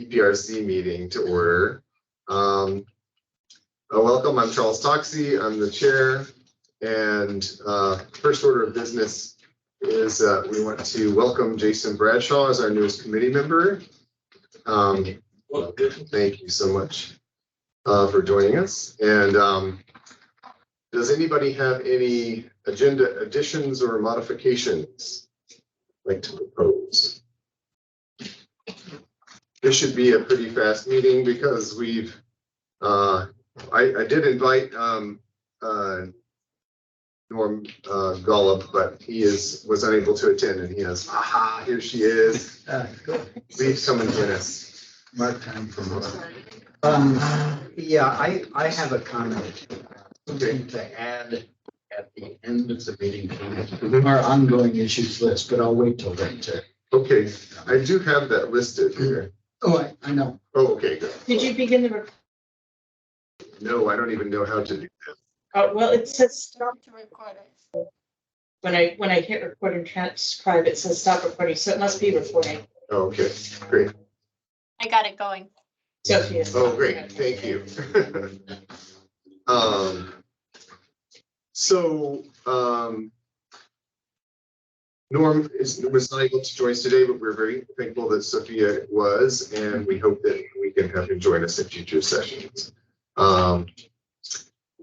EPRC meeting to order. Welcome, I'm Charles Toxey, I'm the chair, and first order of business is we want to welcome Jason Bradshaw as our newest committee member. Thank you so much for joining us. And does anybody have any agenda additions or modifications like to propose? This should be a pretty fast meeting because we've I did invite Norm Golub, but he was unable to attend, and he has here she is. Please come and join us. Mark time for more. Yeah, I have a comment to add at the end of the meeting, our ongoing issues list, but I'll wait till then to. Okay, I do have that listed here. Oh, I know. Oh, okay, good. Did you begin the recording? No, I don't even know how to do that. Oh, well, it says stop to record it. When I hit record and transcribe, it says stop recording, so it must be recording. Okay, great. I got it going. Sophia. Oh, great, thank you. Norm was not able to join us today, but we're very thankful that Sophia was, and we hope that we can have him join us in future sessions.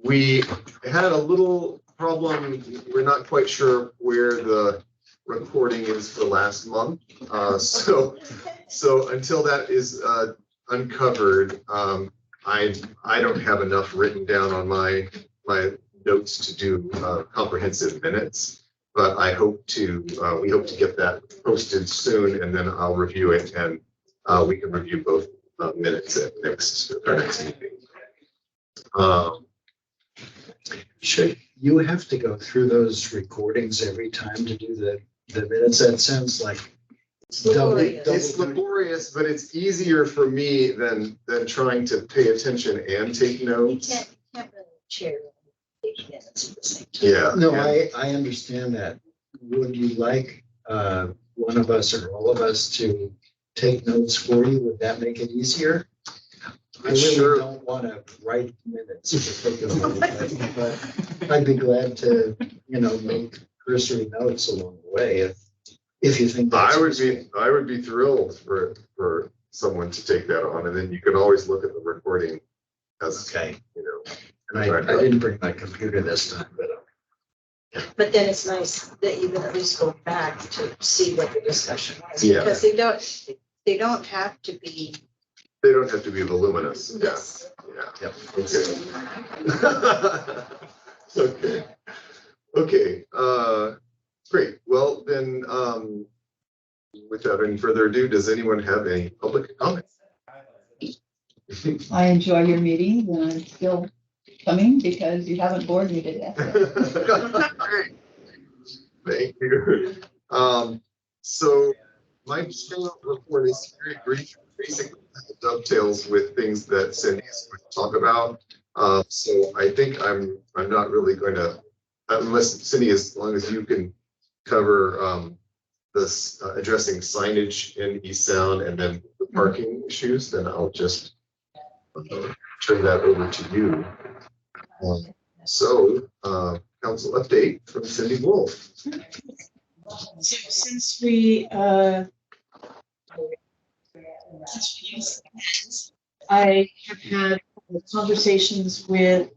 We had a little problem. We're not quite sure where the recording is for last month. So until that is uncovered, I don't have enough written down on my notes to do comprehensive minutes. But I hope to, we hope to get that posted soon, and then I'll review it, and we can review both minutes at our next meeting. Should you have to go through those recordings every time to do the minutes? That sounds like It's laborious, but it's easier for me than trying to pay attention and take You notes. can't really chair minutes at the same time. Yeah. No, yeah. I understand that. Would you like one of us or all of us to take notes for you? Would that make it easier? I really Sure. don't want to write minutes particularly, but I'd be glad to, make cursory notes along the way if you think that's I would be thrilled for someone to take that on, and then you can always look at the recording as okay. And I didn't bring my computer this time, but But then it's nice that you can at least go back to see what the discussion was. Yeah. Because they don't have to be. they don't have to be voluminous. Yes. Yeah. Okay. Okay. Great. Well, then, without any further ado, does anyone have any public comments? I enjoy your meetings and I'm still coming because you haven't bored me to death. Great. Thank you. So my general report is very brief, basically dovetails with things that Cindy is going to talk about. So I think I'm not really going to, unless Cindy, as long as you can cover this addressing signage in East Sound and then the parking issues, then I'll just turn that over to you. Council update from Cindy Wolf. So since we I have had conversations with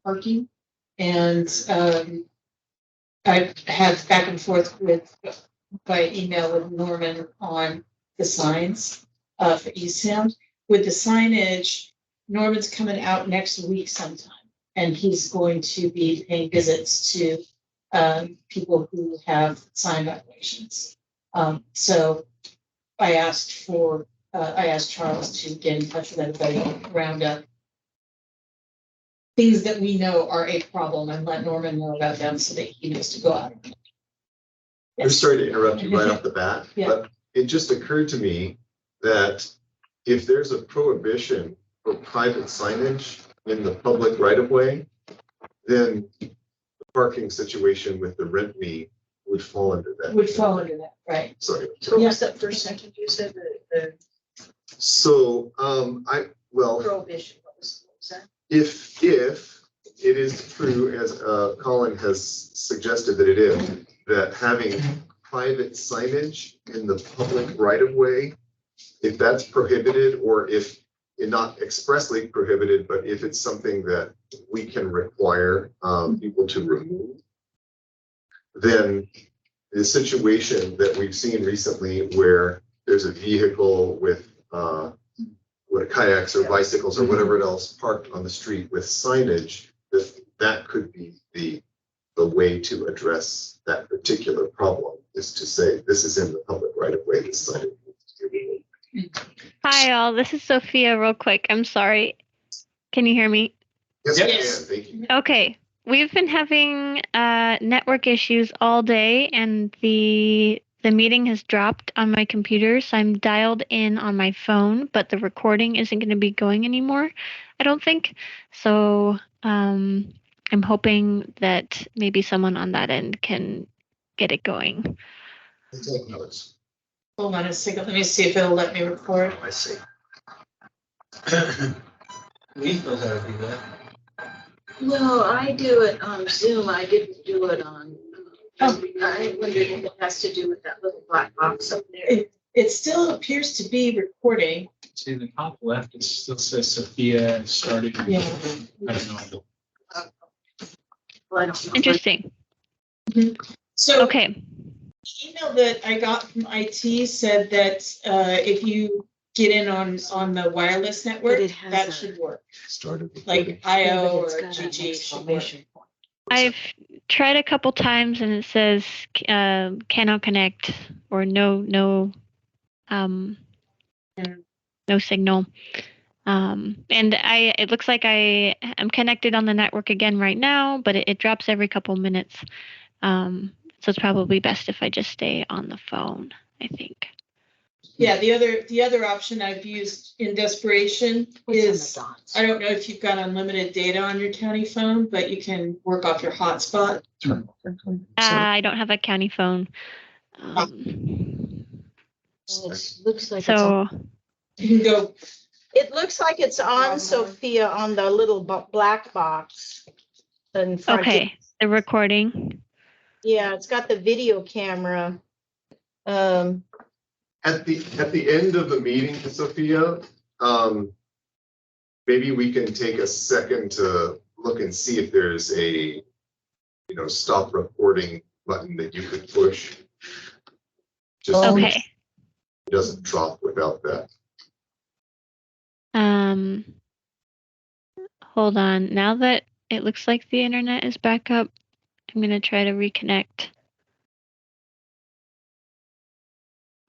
parking, and I've had back and forth by email with Norman on the signs for East Sound. With the signage, Norman's coming out next week sometime, and he's going to be paying visits to people who have sign violations. So I asked Charles to get in touch with everybody and round up things that we know are a problem and let Norman know about them so that he knows to go out. I'm sorry to interrupt you right off the bat, Yeah. but it just occurred to me that if there's a prohibition for private signage in the public right of way, then the parking situation with the rent me would fall under that. would fall under that, right? Sorry. So what was that first sentence you said, the So, well, prohibition, what was that? if it is true, as Colin has suggested that it is, that having private signage in the public right of way, if that's prohibited, or if not expressly prohibited, but if it's something that we can require people to remove, then the situation that we've seen recently where there's a vehicle with kayaks or bicycles or whatever else parked on the street with signage, that could be the way to address that particular problem, is to say, this is in the public right of way, this signage needs to be removed. Hi, all. This is Sophia, real quick. I'm sorry. Can you hear me? Yes, Yes. I can, thank you. Okay. We've been having network issues all day, and the meeting has dropped on my computer, so I'm dialed in on my phone, but the recording isn't going to be going anymore, I don't think. So I'm hoping that maybe someone on that end can get it going. I'll take notes. Hold on a second, let me see if it'll let me record. I see. Lee knows how to do that. Well, I do it on Zoom, I didn't do it on. Oh. I wondered if it has to do with that little black box up there. It still appears to be recording. See, in the top left, it still says Sophia started. Yeah. I don't know. Well, I don't know. Interesting. So Okay. the email that I got from IT said that if you get in on the wireless network, But it has that a- should work. Started. Like Yeah, IO but it's or got an GG should work. exclamation point. I've tried a couple times and it says cannot connect or no signal. And it looks like I am connected on the network again right now, but it drops every couple minutes. So it's probably best if I just stay on the phone, I think. Yeah, the other option I've used in desperation is, I don't know if you've got unlimited data on your county phone, but you can work off your hotspot. I don't have a county phone. Looks like it's So on. You can go, It looks like it's on, Sophia, on the little black box in front. okay, the recording. Yeah, it's got the video camera. At the end of the meeting, Sophia, maybe we can take a second to look and see if there's a, stop recording button that you could push. Just so Okay. it doesn't drop without that. Hold on. Now that it looks like the internet is back up, I'm gonna try to reconnect.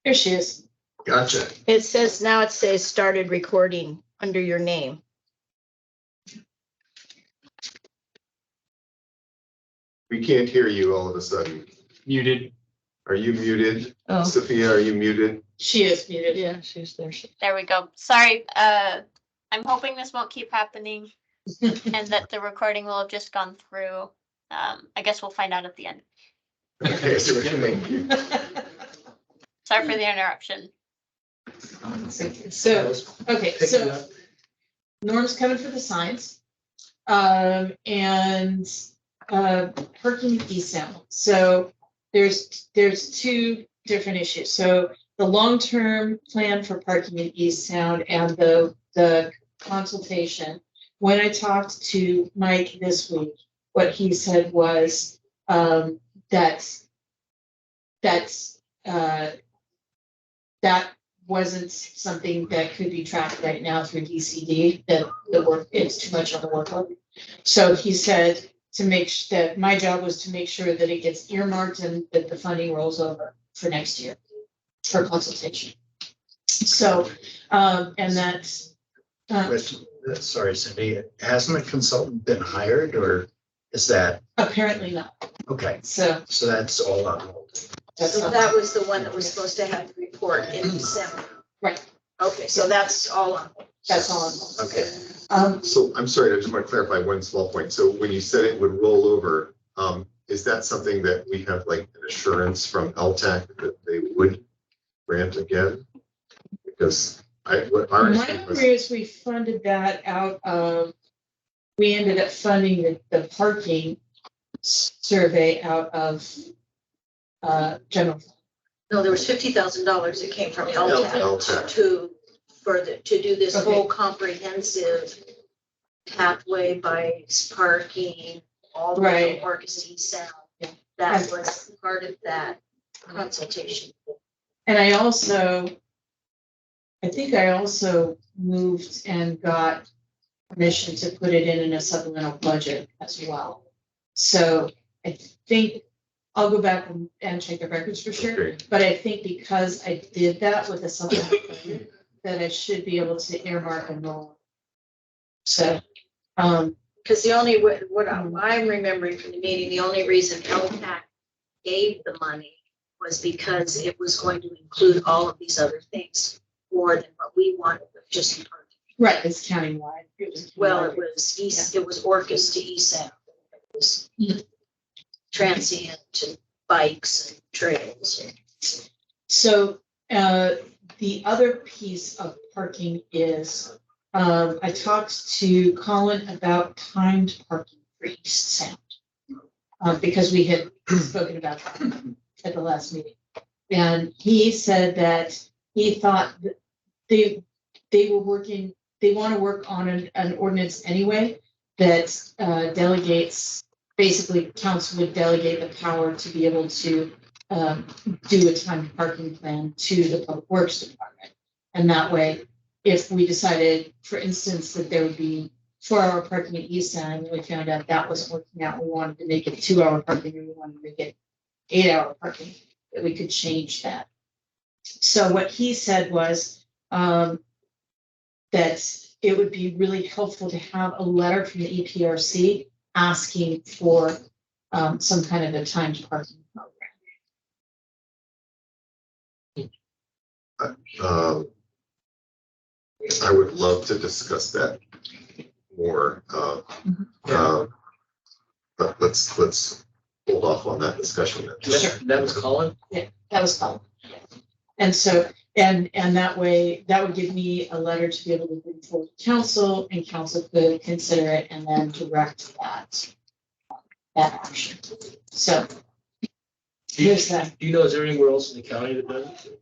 here she is. Gotcha. It says started recording under your name. We can't hear you all of a sudden. Muted. Are you muted? Oh. Sophia, are you muted? She is muted. Yeah, she's there. There we go. Sorry. I'm hoping this won't keep happening and that the recording will have just gone through. I guess we'll find out at the end. Okay, so thank you. Sorry for the interruption. So, okay, so Norm's coming for the signs. And parking East Sound. So there's two different issues. So the long-term plan for parking in East Sound and the consultation. When I talked to Mike this week, what he said was that wasn't something that could be tracked right now through DCD, that the work, it's too much on the workload. So he said that my job was to make sure that it gets earmarked and that the funding rolls over for next year for consultation. So, and that's, Sorry, Cindy, hasn't a consultant been hired, or is that, apparently not. okay, So so that's all on hold. that's So that was the one that was supposed to have the report in December. right. Okay, so that's all on. That's all. Okay. So I'm sorry, I just want to clarify one small point. So when you said it would roll over, is that something that we have like an assurance from LTAC that they would grant again? Because what our My issue was, memory is we funded that out of, we ended up funding the parking survey out of general. fund. No, there was $50,000 that came from LTAC LTAC. to do this Okay. whole comprehensive pathway, bikes, parking, all the way Right. from Orcas to East Sound. Yeah. That was part of that consultation. And I think I also moved and got permission to put it in a supplemental budget as well. So I think I'll go back and check the records for sure. okay, But I think because I did that with a supplemental budget, that I should be able to earmark and roll. So, Because the only, what I'm remembering from the meeting, the only reason LTAC gave the money was because it was going to include all of these other things more than what we wanted, just parking. right, it's countywide. It was Well, countywide. it was it was Orcas to East Sound. It was transient and bikes and trails. So, the other piece of parking is, I talked to Colin about timed parking for East Sound. Because we had spoken about that at the last meeting. And he said that he thought that they were working, they want to work on an ordinance anyway that delegates, basically council would delegate the power to be able to do a timed parking plan to the Public Works Department. And that way, if we decided, for instance, that there would be 4-hour parking at East Sound, and we found out that wasn't working out, we wanted to make it 2-hour parking, and we wanted to make it 8-hour parking, that we could change that. So what he said was that it would be really helpful to have a letter from the EPRC asking for some kind of a timed parking program. I would love to discuss that more. But let's hold off on that discussion. Sure. That was Colin? Yeah, that was fun. And so, and that way, that would give me a letter to be able to bring forward to council, and council could consider it and then direct that action. So here's that. Do you know, is there anywhere else in the county that does it?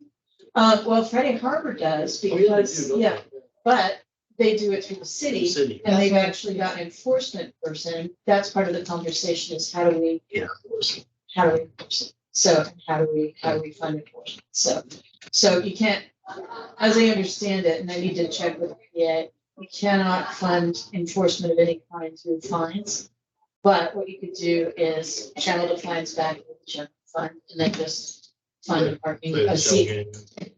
Well, Friday Harbor does Oh, yeah, they because, do, don't yeah, they? but they do it through the city. City. And they've actually got an enforcement person. That's part of the conversation is how do we enforce it? So how do we fund enforcement? So you can't, as I understand it, and I need to check with the PA, you cannot fund enforcement of any kind through fines. But what you could do is channel the fines back into the general fund and then just fund the parking.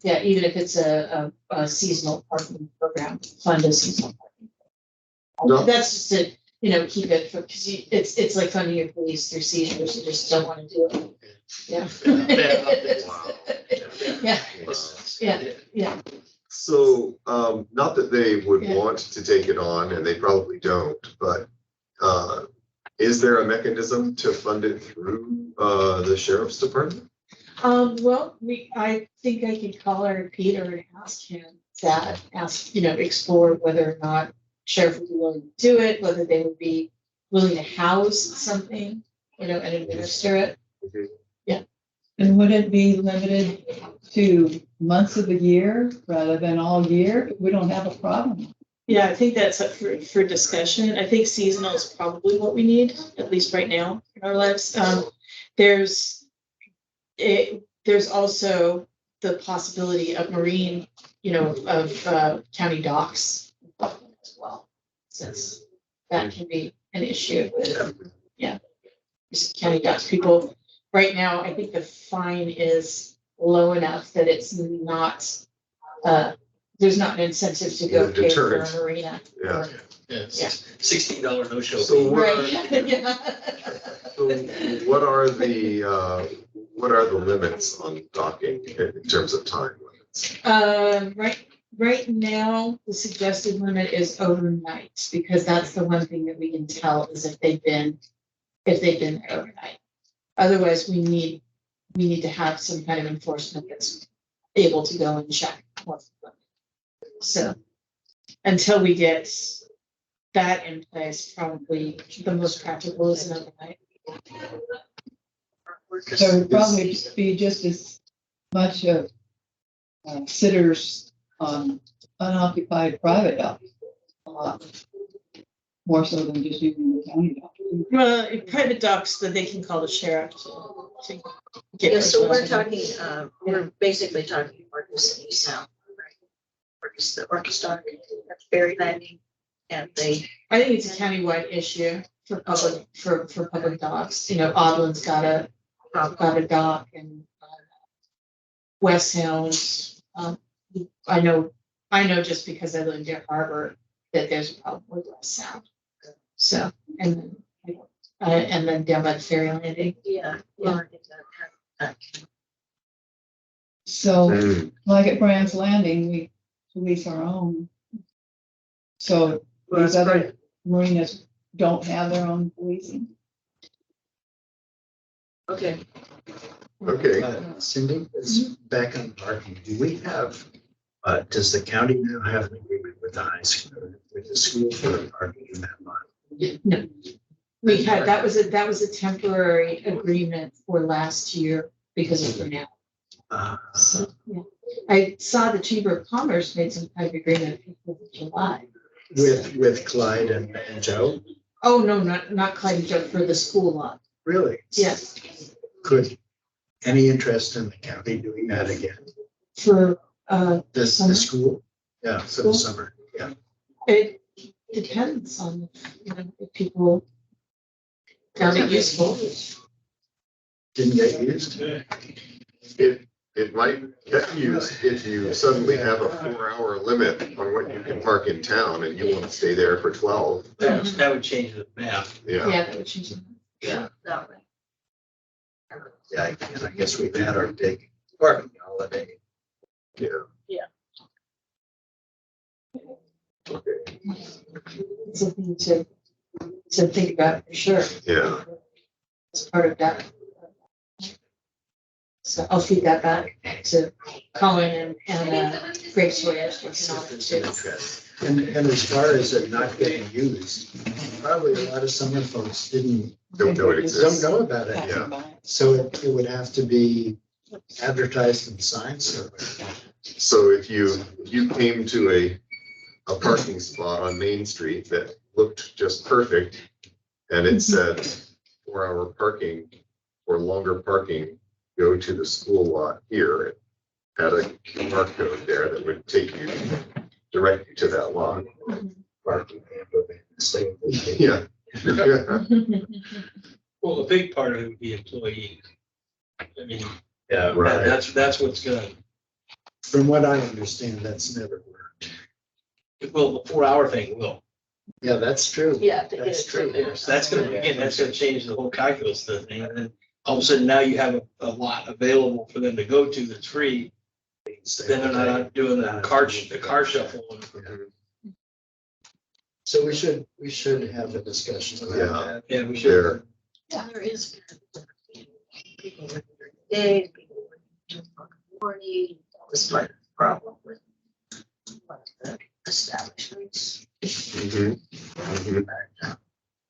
Yeah, even if it's a seasonal parking program, fund a seasonal parking. No. That's just to, keep it for, because it's like funding your police through seizures, you just don't want to do it. Yeah. Yeah. So, not that they would Yeah. want to take it on, and they probably don't, but is there a mechanism to fund it through the sheriff's department? Well, I think I could call our Peter and ask him that, explore whether or not sheriff would be willing to do it, whether they would be willing to house something, and administer it. And would it be limited to months of the year rather than all year? We don't have a problem. Yeah, I think that's up for discussion. I think seasonal is probably what we need, at least right now in our lives. There's also the possibility of marine, of county docks as well, since that can be an issue with, county docks. People, right now, I think the fine is low enough that it's not, there's not an incentive to go pay for a Deterrent. marina. Yeah. Yeah, $16 no show. So what Right, yeah. So what are the limits on docking in terms of time limits? Right now, the suggested limit is overnight, because that's the one thing that we can tell is if they've been there overnight. Otherwise, we need to have some kind of enforcement that's able to go and check. So until we get that in place, probably the most practical is another night. So it would probably be just as much of sitters on unoccupied private dogs. More so than just using the county dog. Well, in private docs, that they can call the sheriff to get. Yeah, so we're those. talking, we're basically talking Marcus and East Sound, right? Marcus, the Orcas dog, that's Berry Landing, and they, I think it's a countywide issue for public dogs. You know, Audlin's got a dock, and West Sound. I know just because I live near Harbor that there's a problem with West Sound. So, and then down by the ferry landing. yeah, well, I think that. So, Mm. like at Brand's Landing, we police our own. So Well, these that's other right. marinas don't have their own policing. Okay, Okay, Cindy, is back on parking. Do we have, does the county now have an agreement with the high school, with the school for parking in that lot? No, we had, that was a temporary agreement for last year because of the now. So, yeah. I saw the Chamber of Commerce made some kind of agreement for July. With Clyde and Joe? Oh, no, not Clyde and Joe, for the school lot. Really? Yes, Could, any interest in the county doing that again? for, The Summer? school? Yeah, for School? the summer, yeah. it depends on, if people found it useful. Didn't get used? it might get used if you suddenly have a 4-hour limit on what you can park in town and you want to stay there for 12. That would change the map. Yeah, Yeah, that would change it. yeah, that way. Yeah, and I guess we've had our big parking holiday. yeah. Yeah. Okay, Something to think about for sure. yeah. As part of that. So I'll feed that back to Colin and Greg Sawyer. And as far as it not getting used, probably a lot of summer folks Don't know it don't exists. know about it. Yeah. So it would have to be advertised in signs or. So if you came to a parking spot on Main Street that looked just perfect and it said 4-hour parking or longer parking, go to the school lot here. It had a QR code there that would take you, direct you to that lot. Parking. Yeah. Well, a big part of it would be employees. I mean, Yeah, Right. that's what's gonna, From what I understand, that's never worked. well, the 4-hour thing will. Yeah, that's true. Yeah. to get That's it from true. there. So that's gonna, again, that's gonna change the whole calculus of the thing. And then all of a sudden now you have a lot available for them to go to that's free. Then they're not out doing the car shuffle. So we should have a discussion about Yeah. that. Yeah, we should. There. Yeah, there is. People working during the day, people working during the morning, that was part of the problem with one of the establishments. Mhm. Mhm.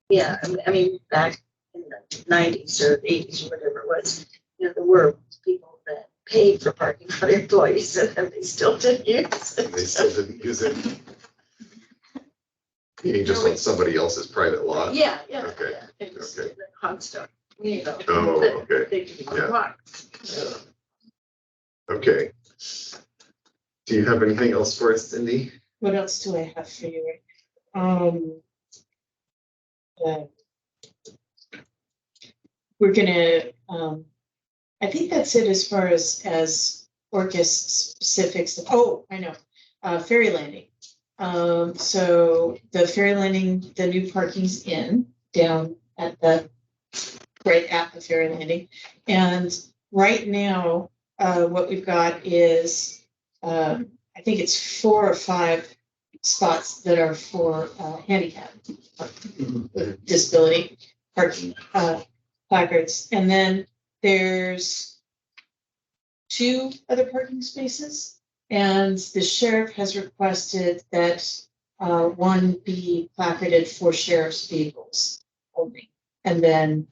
Yeah, I mean, back in the 90s or 80s, or whatever it was, there were people that paid for parking for their employees and they still didn't use And they still it. didn't use it. You just want somebody else's private lot? Yeah. Okay, Yeah, it was okay. the constant, you know. Oh, that okay. They didn't Yeah. want. Okay. Do you have anything else for us, Cindy? What else do I have for you? We're gonna, I think that's it as far as Orcas specifics. Oh, I know, ferry landing. So the ferry landing, the new parking's in down at right at the ferry landing. And right now, what we've got is, I think it's 4 or 5 spots that are for handicap with disability parking. placards. And then there's 2 other parking spaces. And the sheriff has requested that one be placarded for sheriff's vehicles only. And then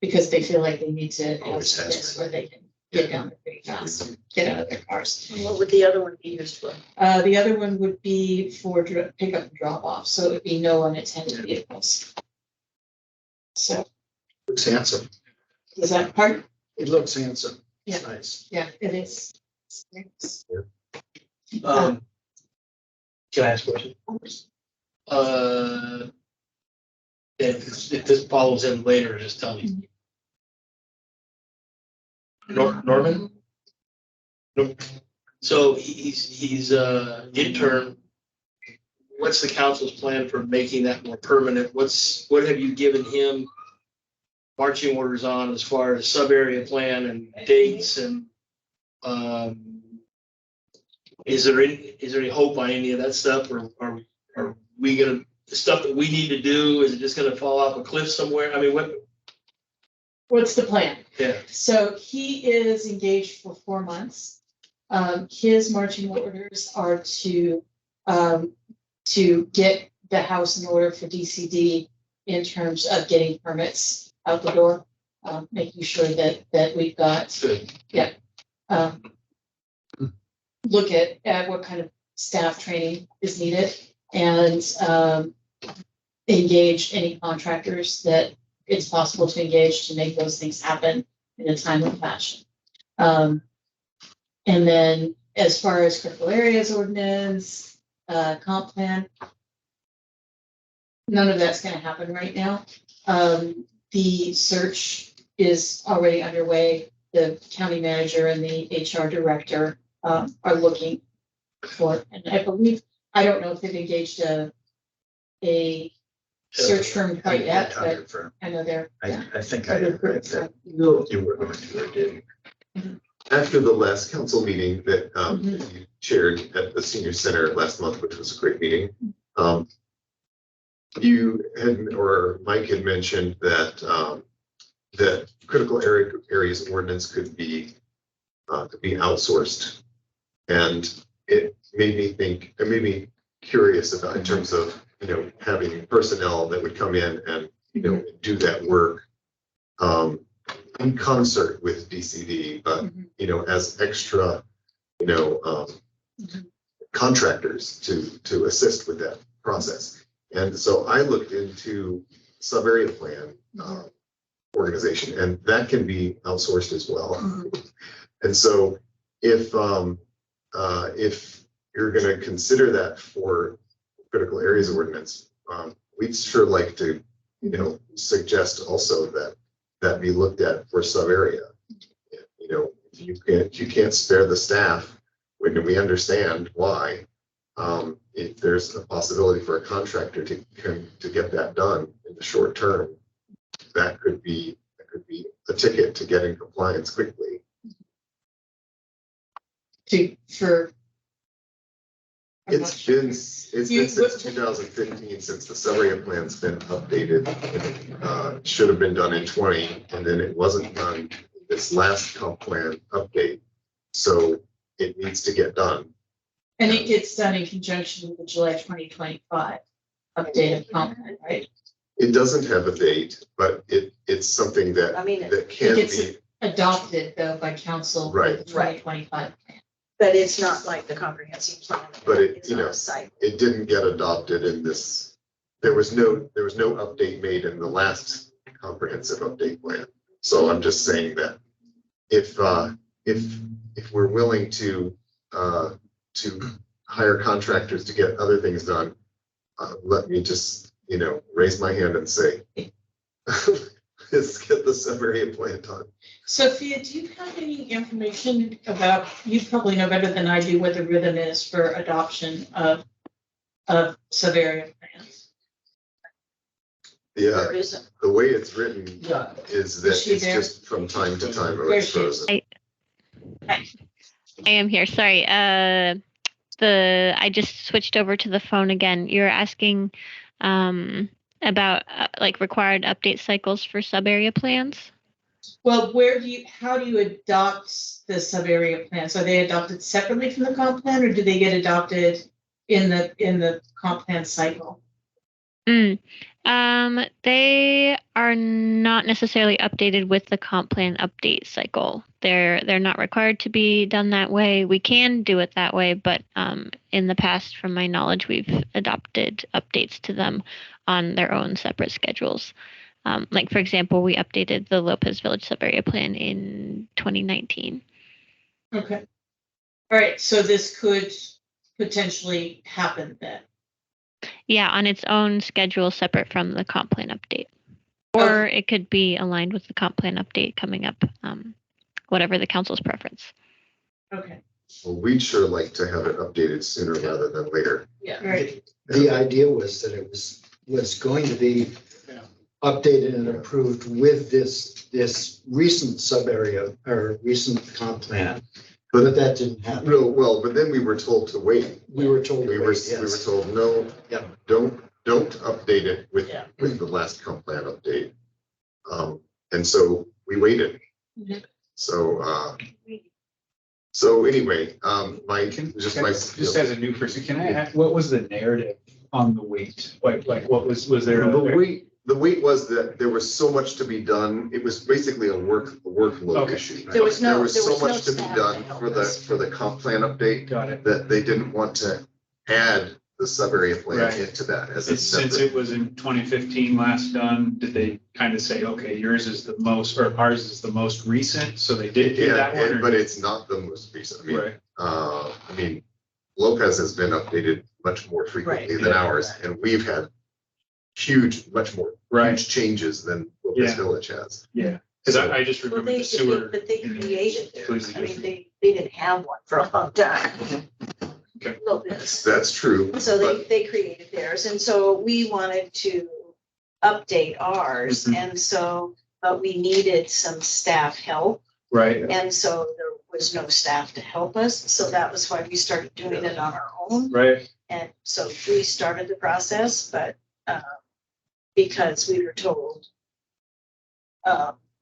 because they feel like they need to have Always has this been. where they can get down there pretty fast, get out of their cars. And what would the other one be used for? The other one would be for pickup and drop off, so it would be no unattended vehicles. So Looks handsome. is that part? It looks handsome. Yeah. Nice. Yeah, it is. It's- Can I ask a question? If this follows in later, just tell me. Norman? No. So he's intern. What's the council's plan for making that more permanent? What have you given him marching orders on as far as sub-area plan and dates and is there any hope on any of that stuff, or are we gonna, the stuff that we need to do, is it just gonna fall off a cliff somewhere? I mean, What's the plan? yeah, So he is engaged for 4 months. His marching orders are to get the house in order for DCD in terms of getting permits out the door, making sure that we've got, good. Look at what kind of staff training is needed and engage any contractors that it's possible to engage to make those things happen in a timely fashion. And then as far as critical areas ordinance, comp plan, none of that's gonna happen right now. The search is already underway. The county manager and the HR director are looking for, and I believe, I don't know if they've engaged a search firm quite yet, but I know they're. Yeah. I think I I recruit, read so. that you were going to, or did. After the last council meeting that Mhm. you chaired at the senior center last month, which was a great meeting, you had, or Mike had mentioned that that critical areas ordinance could be outsourced. And it made me think, it made me curious about in terms of, having personnel that would come in and, do that work in concert with DCD, but, as extra, contractors to assist with that process. And so I looked into sub-area plan organization, and that can be outsourced as well. And so if you're going to consider that for critical areas ordinance, we'd sure like to, suggest also that be looked at for sub area. You can't spare the staff when we understand why. If there's a possibility for a contractor to get that done in the short term, that could be a ticket to getting compliance quickly. It's been since 2015 since the sub-area plan's been updated. Should have been done in 20, and then it wasn't done this last comp plan update. So it needs to get done. And it gets done in conjunction with the July 2025 update of comp plan, right? It doesn't have a date, but it's something that that can It gets be adopted though by council. Right. For the 2025 plan. But it's not like the comprehensive plan. But it, It's not a site. it didn't get adopted in this. There was no update made in the last comprehensive update plan. So I'm just saying that if we're willing to hire contractors to get other things done, let me just, raise my hand and say, let's get the sub-area plan done. Sophia, do you have any information about, you probably know better than I do what the rhythm is for adoption of sub-area plans? Yeah, There isn't. the way it's written Yeah. is that Is she it's there? just from time to time or There it's she is. frozen. I am here. Sorry. I just switched over to the phone again. You're asking about like required update cycles for sub-area plans. Well, how do you adopt the sub-area plans? Are they adopted separately from the comp plan, or do they get adopted in the comp plan cycle? They are not necessarily updated with the comp plan update cycle. They're not required to be done that way. We can do it that way, but in the past, from my knowledge, we've adopted updates to them on their own separate schedules. Like for example, we updated the Lopez Village sub-area plan in 2019. Okay. All right, so this could potentially happen then. Yeah, on its own schedule separate from the comp plan update. Or it could be aligned with the comp plan update coming up, whatever the council's preference. Okay. Well, we'd sure like to have it updated sooner rather than later. Yeah. Right. The idea was that it was going to be updated and approved with this recent sub area or recent comp plan, but that didn't happen. No, well, but then we were told to wait. We were told. We were told, no, Yeah. don't update it with the last comp plan update. And so we waited. Mhm. So anyway, Just as a new person, can I ask, what was the narrative on the wait? Like what was there? The wait was that there was so much to be done. It was basically a workload Okay. issue. There was So no much to be staff done to help for us. the comp plan update Got it. that they didn't want to add the sub-area plan Right. into that as a Since separate. it was in 2015 last done, did they kind of say, okay, yours is the most, or ours is the most recent? So they did Yeah, that one? but it's not the most recent. Right. I mean, Lopez has been updated much more frequently Right. than ours, and we've had much more Right. huge changes than Lopez Yeah. Village has. Yeah. Because I just Well, remember the sewer. but they created it. Please. I mean, they didn't have one for a long time. Okay. Lopez. That's true. So but- they created theirs, and so we wanted to update ours, Mhm. and so, but we needed some staff help, Right. and so there was no staff to help us, so that was why we started doing it on our own, Right. and so we started the process, but, because we were told,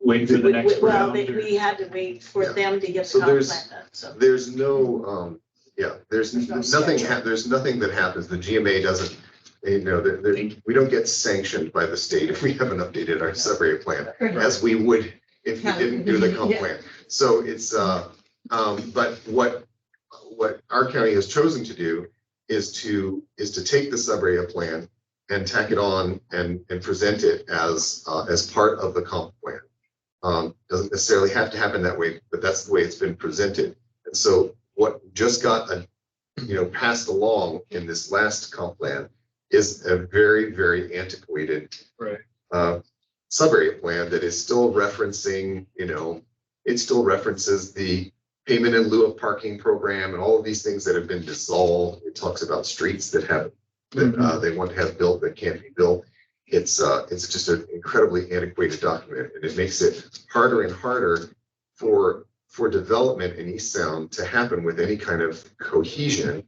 Wait for the next well, round. or- we had to wait for Yeah. them to get So the comp there's- plan done, so. There's no, there's There's no nothing, schedule. there's nothing that happens. The GMA doesn't, we don't get sanctioned by the state if we haven't updated our sub-area plan, as we would if we didn't do the comp Yeah. plan. So it's, but what our county has chosen to do is to take the sub-area plan and tack it on and present it as part of the comp plan. Doesn't necessarily have to happen that way, but that's the way it's been presented. And so what just got passed along in this last comp plan is a very, very antiquated Right. sub-area plan that is still referencing, it still references the payment in lieu of parking program and all of these things that have been dissolved. It talks about streets that they want to have built that can't be built. It's just an incredibly antiquated document, and it makes it harder and harder for development in East Sound to happen with any kind of cohesion,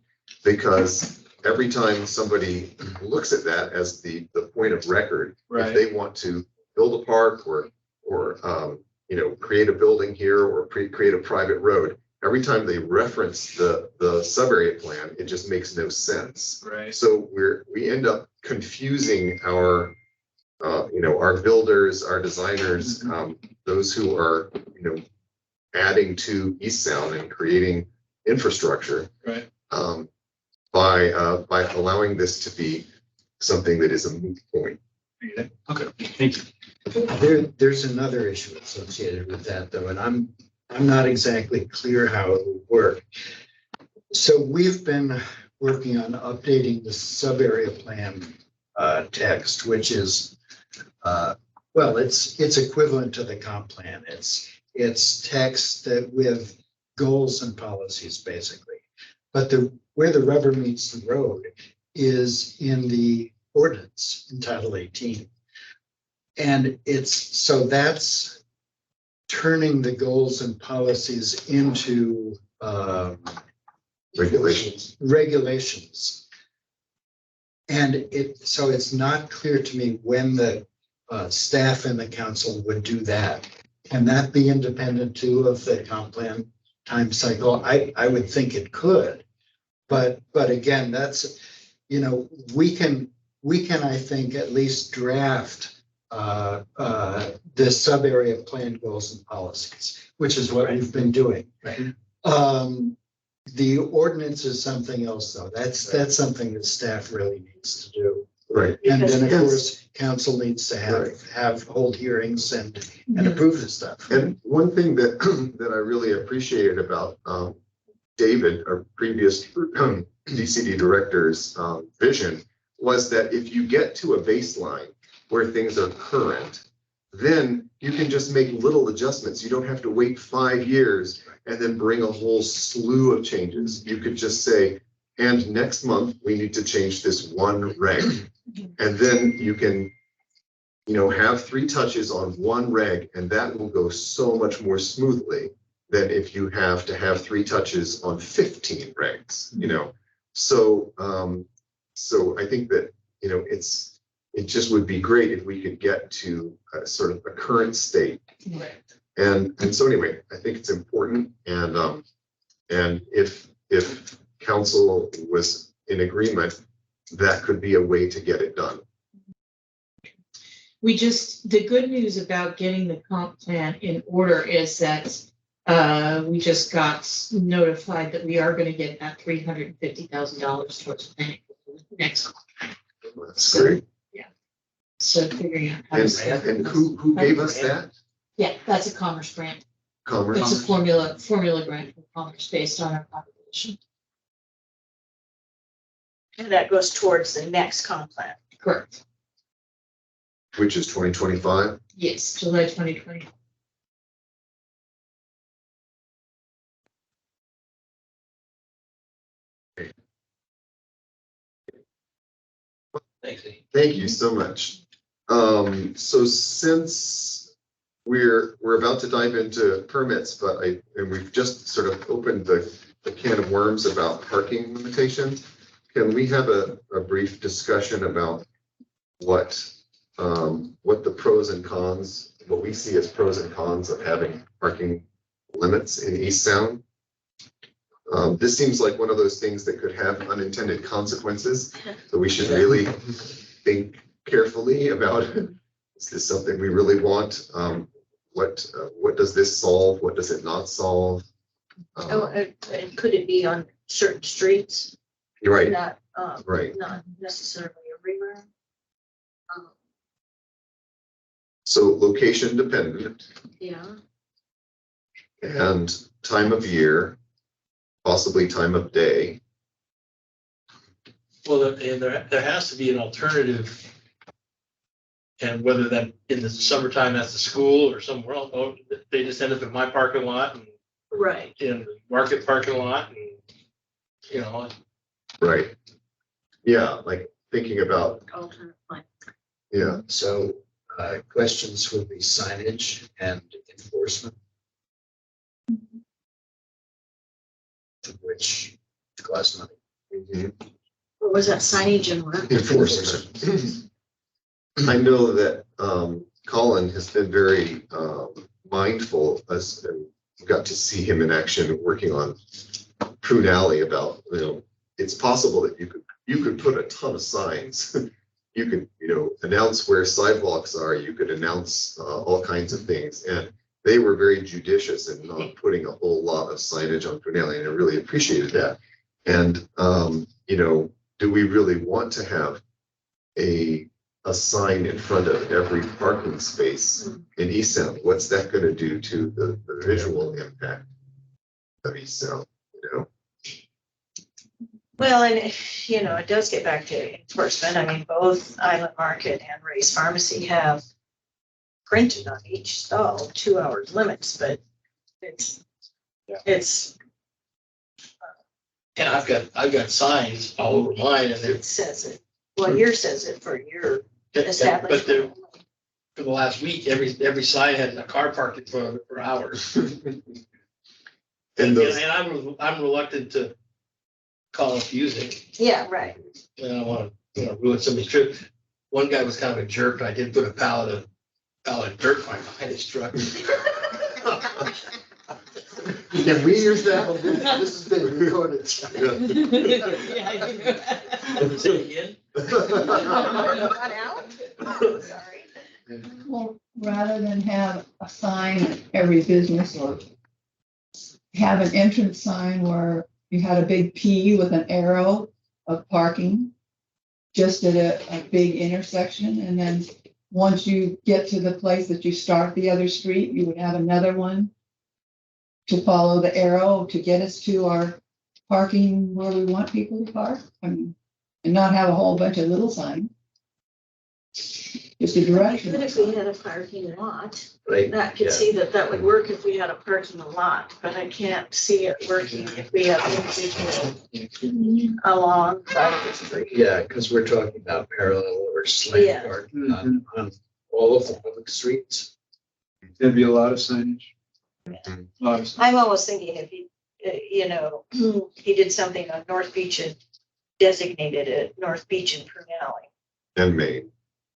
because every time somebody looks at that as the point of record, if Right. they want to build a park or create a building here or create a private road, every time they reference the sub-area plan, it just makes no sense. Right. So we end up confusing our builders, our designers, those who are, adding to East Sound and creating infrastructure. Right. By allowing this to be something that is a moot point. Okay. Thank you. There's another issue associated with that though, and I'm not exactly clear how it will work. So we've been working on updating the sub-area plan text, which is, it's equivalent to the comp plan. It's text that with goals and policies basically. But where the rubber meets the road is in the ordinance in Title 18. And that's turning the goals and policies into Regulations. regulations. And so it's not clear to me when the staff and the council would do that. Can that be independent too of the comp plan time cycle? I would think it could. But again, that's, you know, we can, I think, at least draft this sub area plan goals and policies, which is what we've been doing. Right. The ordinance is something else, though. That's something that staff really needs to do. Right. And then, of Because- course, council needs to hold hearings and approve the stuff. And one thing that, that I really appreciated about David, our previous DCD director's vision, was that if you get to a baseline where things are current, then you can just make little adjustments. You don't have to wait 5 years and then bring a whole slew of changes. You could just say, and next month, we need to change this one reg. And then you can, you know, have 3 touches on one reg, and that will go so much more smoothly than if you have to have 3 touches on 15 regs, you know? So, so I think that, you know, it just would be great if we could get to a sort of a current state. Right. And so anyway, I think it's important, and if council was in agreement, that could be a way to get it done. The good news about getting the comp plan in order is that we just got notified that we are going to get that $350,000 towards planning for the next. That's great. So figuring out how to. And who gave us that? Yeah, that's a Commerce grant. Commerce. It's a formula grant for Commerce based on our population. And that goes towards the next comp plan. Correct. Which is 2025. Yes, July 2020. Thanks, Lee. Thank you so much. So since we're about to dive into permits, and we've just sort of opened the can of worms about parking limitations, can we have a brief discussion about what the pros and cons, what we see as pros and cons of having parking limits in East Sound? This seems like one of those things that could have unintended consequences, so we should really think carefully about, is this something we really want? What does this solve? What does it not solve? And could it be on certain streets? You're right, Not, right. not necessarily everywhere. So location dependent Yeah, and time of year, possibly time of day. Well, and there has to be an alternative. And whether that in the summertime that's the school or somewhere else, or they just end up in my parking lot and right. in the market parking lot, and you know. Right. Yeah, like thinking about, Alternate plan. yeah, So questions would be signage and enforcement. Which costs money. mhm. Or was that signage and what? Enforcement. I know that Colin has been very mindful, as got to see him in action working on Prune Alley about, you know, it's possible that you could put a ton of signs. You could, you know, announce where sidewalks are, you could announce all kinds of things. And they were very judicious in not putting a whole lot of signage on Prune Alley, and I really appreciated that. And, you know, do we really want to have a sign in front of every parking space in East Sound? What's that going to do to the visual impact of East Sound, you know? Well, and you know, it does get back to enforcement. I mean, both Island Market and Ray's Pharmacy have printed on each stall 2 hours limits, but it's. And I've got signs all over mine, and It says it, well, yours says it for your but establishment. for the last week, every sign had a car parked in front of it for hours. And those, And I'm reluctant to call it music. Yeah, right. And I want ruin somebody's trip. One guy was kind of a jerk. I did put a pallet of dirt behind his truck. Can we use that? This has been recorded. Yeah, I do. Say it again? Got out? Sorry. Well, rather than have a sign at every business or have an entrance sign where you had a big P with an arrow of parking just at a big intersection, and then once you get to the place that you start the other street, you would have another one to follow the arrow to get us to our parking where we want people to park. I mean, and not have a whole bunch of little signs. Just a direction. Even if we had a parking lot, Right, that could yeah. see that would work if we had a parking lot, but I can't see it working if we have individual alongside the street. Yeah, because we're talking about parallel or slant Yeah. parking on all of the public streets. There'd be a lot of signage. A lot of signage. I'm almost thinking if he, he did something on North Beach and designated it North Beach and Prune Alley. And Maine.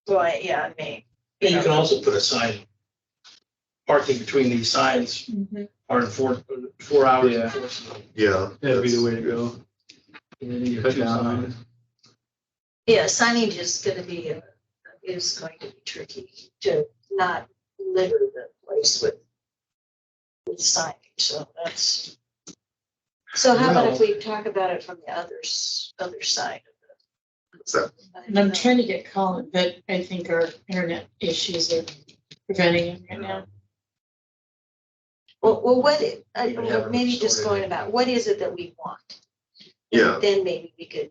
Well, yeah, I mean. And you can also put a sign, parking between these signs are in 4 hours. Yeah. enforceable. Yeah. That'd be the that's way to good. go. And then you Cut have 2 down on signs. Yeah, signage is gonna be, is going to be tricky to not litter the place with signage, so that's. So how about if we talk about it from the other side So, of the. And I'm trying to get Colin, but I think our internet issues are preventing him right now. Well, what, Even have it maybe just restored. going about, what is it that we want? yeah, Then maybe we could,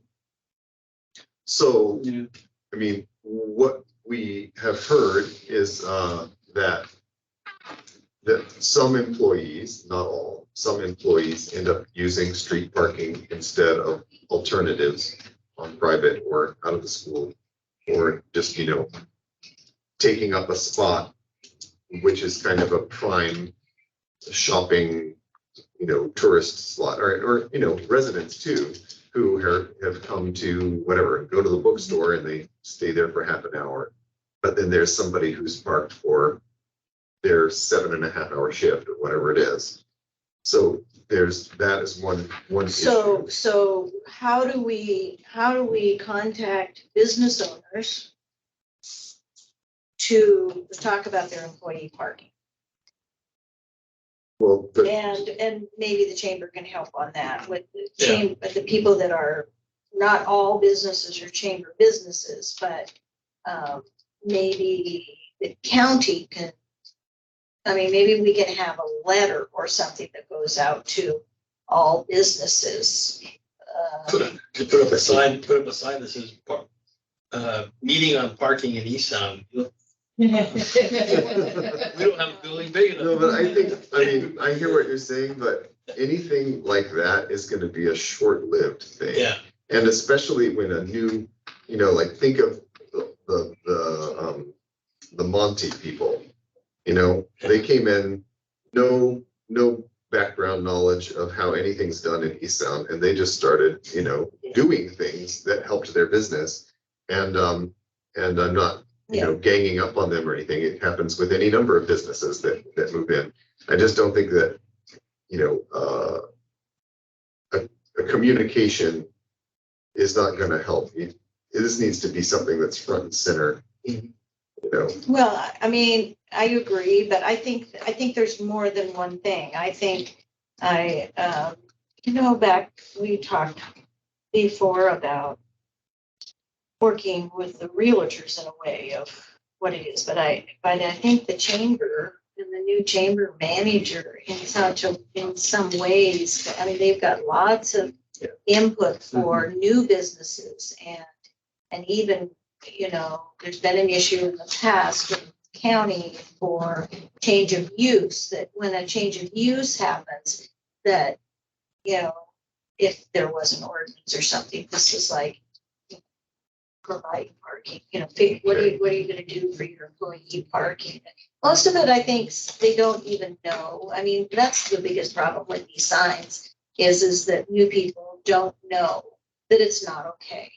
so, Yeah. I mean, what we have heard is that some employees, not all, some employees end up using street parking instead of alternatives on private or out of the school, or just, taking up a spot, which is kind of a prime shopping, tourist slot, or residents too, who have come to whatever, go to the bookstore and they stay there for half an hour. But then there's somebody who's parked for their 7.5-hour shift or whatever it is. So that is one issue. so how do we contact business owners to talk about their employee parking? Well, And maybe the chamber can help on that with the chamber, but the people that are, not all businesses are chamber businesses, but maybe the county can, maybe we can have a letter or something that goes out to all businesses. Put up a sign that says, meeting on parking in East Sound. We don't have a building big no, enough. but I hear what you're saying, but anything like that is gonna be a short-lived thing. Yeah, And especially when a new, like think of the Monty people, they came in, no background knowledge of how anything's done in East Sound, and they just started, doing things that helped their business. And I'm not, ganging up on them or anything. It happens with any number of businesses that move in. I just don't think that, a communication is not gonna help. This needs to be something that's front and center, Well, I agree, but I think there's more than one thing. I think back, we talked before about working with the realtors in a way of what it is, but I think the chamber and the new chamber manager in some ways, they've got lots of input for new businesses and even, there's been an issue in the past with the county for change of use, that when a change of use happens, that, if there was an ordinance or something, this is like provide parking, what are you gonna do for your employee parking? Most of it, I think, they don't even know. That's the biggest problem with these signs is that new people don't know that it's not okay.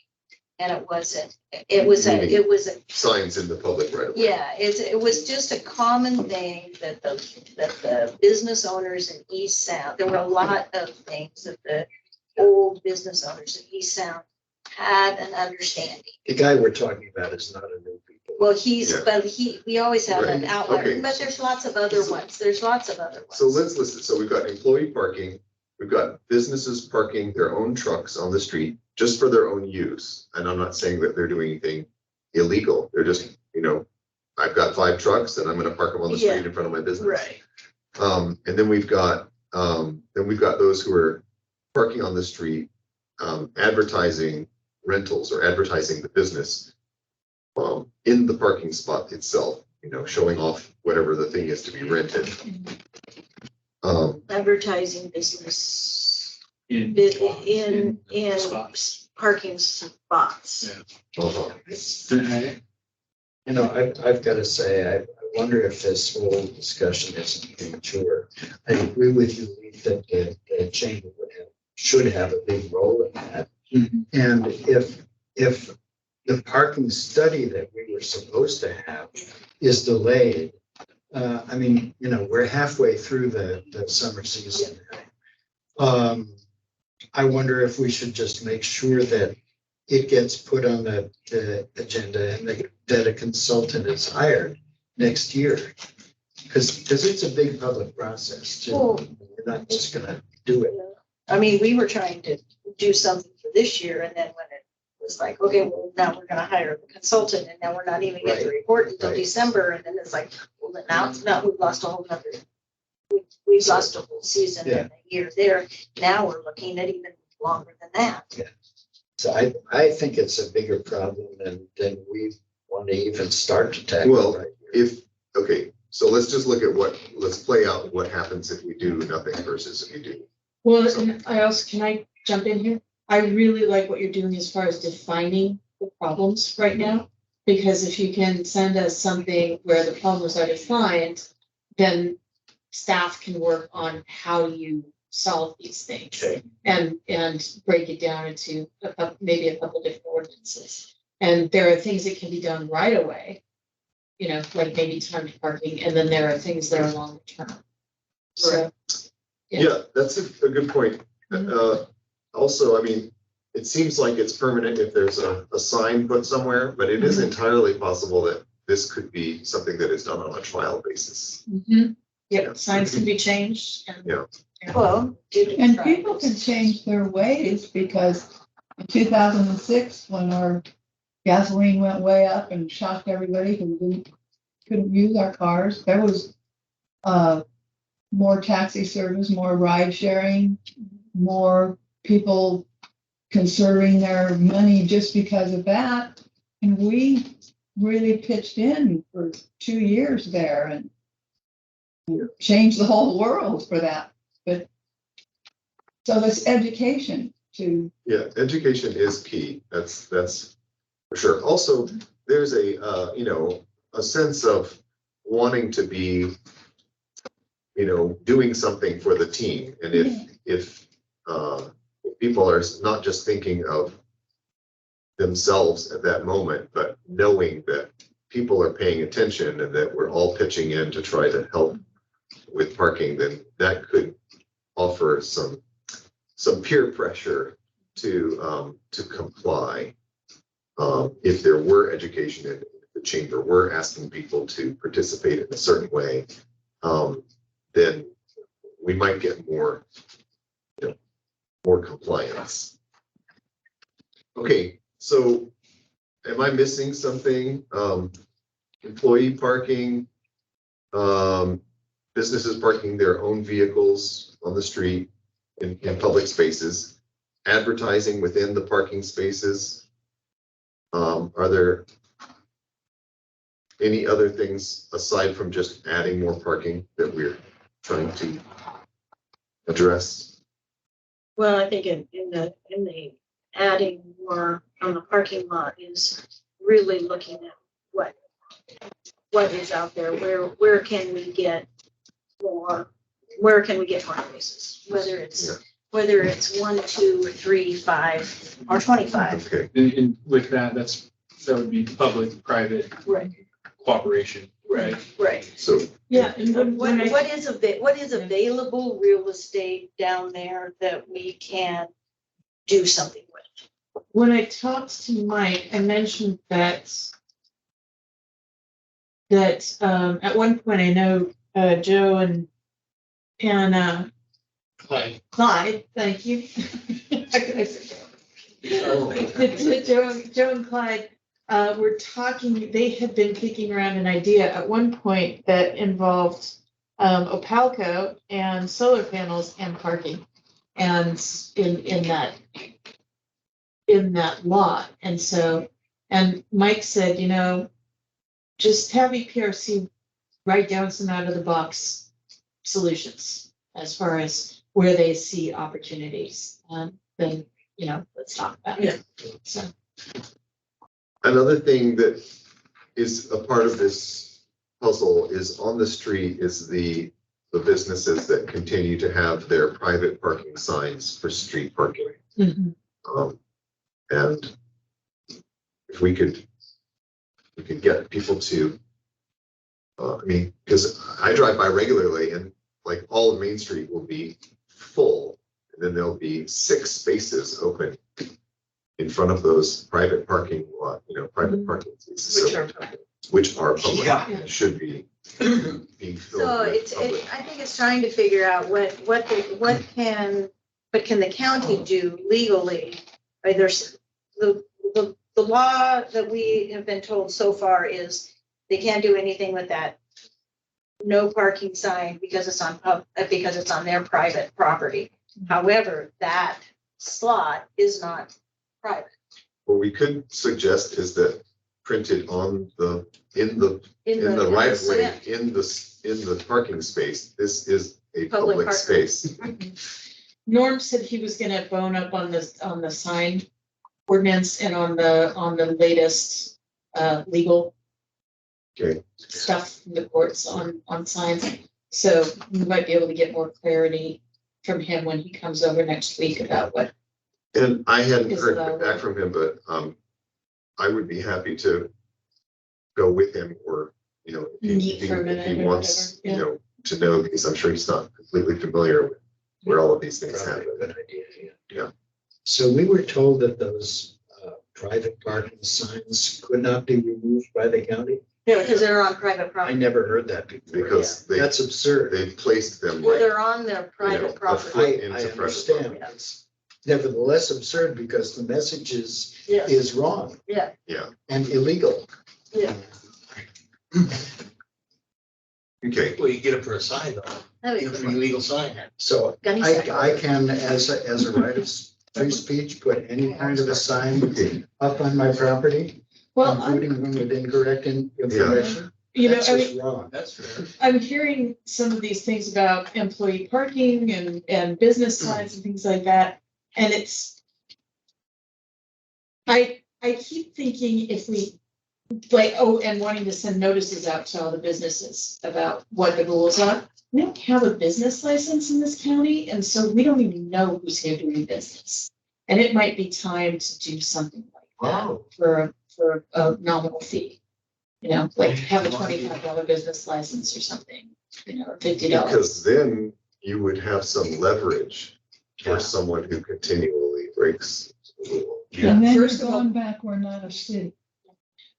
and it wasn't. It was a Signs in the public right away. yeah, it was just a common thing that the business owners in East Sound, there were a lot of things that the old business owners in East Sound had an understanding. The guy we're talking about is not a new people. Well, we always have an Right, outlier, okay. but there's lots of other ones. There's lots of other ones. So let's listen. So we've got employee parking, we've got businesses parking their own trucks on the street just for their own use. And I'm not saying that they're doing anything illegal. They're just, I've got 5 trucks and I'm gonna park them on the Yeah. street in front of my business. Right. And then we've got those who are parking on the street, advertising rentals or advertising the business in the parking spot itself, showing off whatever the thing is to be rented. Advertising business In in spots. parking spots. Yeah. uh-huh. I've got to say, I wonder if this whole discussion isn't premature. I agree with you, Lee, that the chamber should have a big role in that. And if the parking study that we were supposed to have is delayed, we're halfway through the summer season. I wonder if we should just make sure that it gets put on the agenda and that a consultant is hired next year. Because it's a big public process too. Well, We're not just gonna do it. I mean, we were trying to do something for this year, and then when it was like, okay, well, now we're gonna hire a consultant, and now we're not even getting the report until Right. December, and then it's like, well, then now we've lost a whole nother, we've lost a whole season and a year there. Now we're looking at even longer than that. So I think it's a bigger problem than we want to even start to tackle. Well, right here. So let's just look at let's play out what happens if we do nothing versus if we do. Well, and can I jump in here? I really like what you're doing as far as defining the problems right now. Because if you can send us something where the problems are defined, then staff can work on how you solve these things. Okay. And break it down into maybe a couple different ordinances. And there are things that can be done right away, like maybe timed parking, and then there are things that are longer term. So. Yeah, that's a good point. Also, it seems like it's permanent if there's a sign put somewhere, but it is entirely possible that this could be something that is done on a trial basis. Yeah, signs can be changed. Yeah. Well, And people can change their ways because in 2006, when our gasoline went way up and shocked everybody because we couldn't use our cars, there was more taxi service, more ride sharing, more people conserving their money just because of that. And we really pitched in for 2 years there and changed the whole world for that. But so this education to. Yeah, education is key. That's for sure. Also, there's a sense of wanting to be, doing something for the team. And if people are not just thinking of themselves at that moment, but knowing that people are paying attention and that we're all pitching in to try to help with parking, then that could offer some peer pressure to comply. If there were education in the chamber, we're asking people to participate in a certain way, then we might get more compliance. Okay, so am I missing something? Employee parking, businesses parking their own vehicles on the street in public spaces, advertising within the parking spaces. Are there any other things aside from just adding more parking that we're trying to address? Well, I think in the adding more on the parking lot is really looking at what is out there, where can we get more places, whether it's whether it's 1, 2, or 3, 5, or 25. Okay, And with that, that would be public-private Right. cooperation, right? Right. so Yeah, and What is available real estate down there that we can do something with? when I talked to Mike, I mentioned that at one point, I know Joe and Clyde, thank you. How could I forget? Joe and Clyde were talking, they had been kicking around an idea at one point that involved Opalco and solar panels and parking. And in that lot. And so, and Mike said, just have EPRC write down some out of the box solutions as far as where they see opportunities. Then, let's talk about it. So. another thing that is a part of this puzzle is on the street is the businesses that continue to have their private parking signs for street parking. And if we could get people to, because I drive by regularly and like all of Main Street will be full, and then there'll be 6 spaces open in front of those private parking lot, private parking spaces. Which are public, and should be being filled So with public. I think it's trying to figure out what can the county do legally? Right, there's the law that we have been told so far is they can't do anything with that no parking sign because it's on their private property. However, that slot is not private. What we could suggest is that printed on in the right of way, in the parking space, this is a public space. Norm said he was gonna bone up on the sign ordinance and on the latest legal stuff from the courts on signs. So we might be able to get more clarity from him when he comes over next week about what. And I hadn't Is heard allowed. back from him, but I would be happy to go with him, or Meet for a minute if he or wants, whatever, to know, because I'm sure he's not completely familiar with where all of these things Probably happen. a good idea, Yeah. So we were told that those private parking signs could not be removed by the county. Yeah, because they're on private I property. never heard that before. Because That's absurd. they placed them Well, like, they're on their private a property. foot I into private understand. property. It's nevertheless absurd because the message is Yes, wrong yeah, and illegal. yeah. Okay, Well, you get it for a sign though, That'd be even for cool. an illegal sign. So Gunny I sack. can, as a right of free speech, put any kind of a sign okay, up on my property, Well, including one with incorrect information. That's just wrong. That's fair. I'm hearing some of these things about employee parking and business signs and things like that. And I keep thinking if we and wanting to send notices out to all the businesses about what the rules are. We don't have a business license in this county, and so we don't even know who's here doing business. And it might be time to do something like that for a nominal fee. Like have a $25 business license or something, or $50. because then you would have some leverage for someone who continually breaks the rule. And then you're First of all- going back, we're not a city.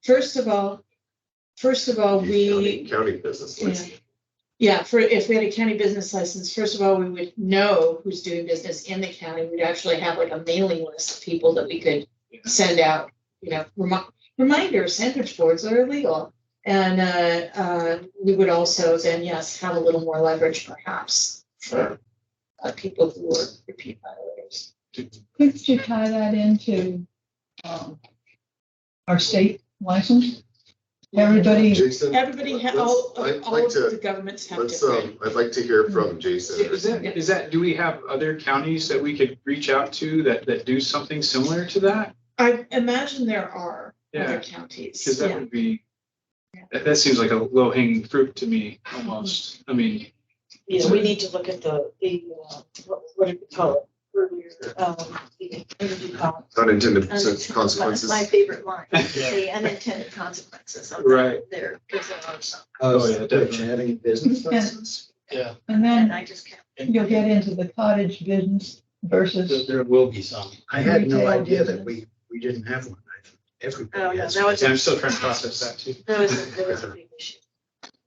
First of all, County business license. if we had a county business license, first of all, we would know who's doing business in the county. We'd actually have like a mailing list of people that we could send out, reminders. Sandwich boards are illegal. And we would also then, yes, have a little more leverage perhaps for people who are repeat violators. Could you tie that into our state license? Everybody, Jason, Everybody, let's- all I'd of like to- the governments have let's, different. I'd like to hear from Jason. Is that, do we have other counties that we could reach out to that do something similar to that? I imagine there are other Yeah, counties. because that Yeah. would be, that seems like a low hanging fruit to me, almost. I mean, We need to look at the what do we call it? Unintended That's consequences. my favorite line, the unintended consequences of Right. there, because there are some, Oh, yeah, Which, definitely. having a business license? Yeah. And and then I just can't. you'll get into the cottage business versus, There will be some. I had no Retail idea that business. we didn't have one. I thought Oh, everybody no, has. that was, I'm still trying to process that too. that was a big issue.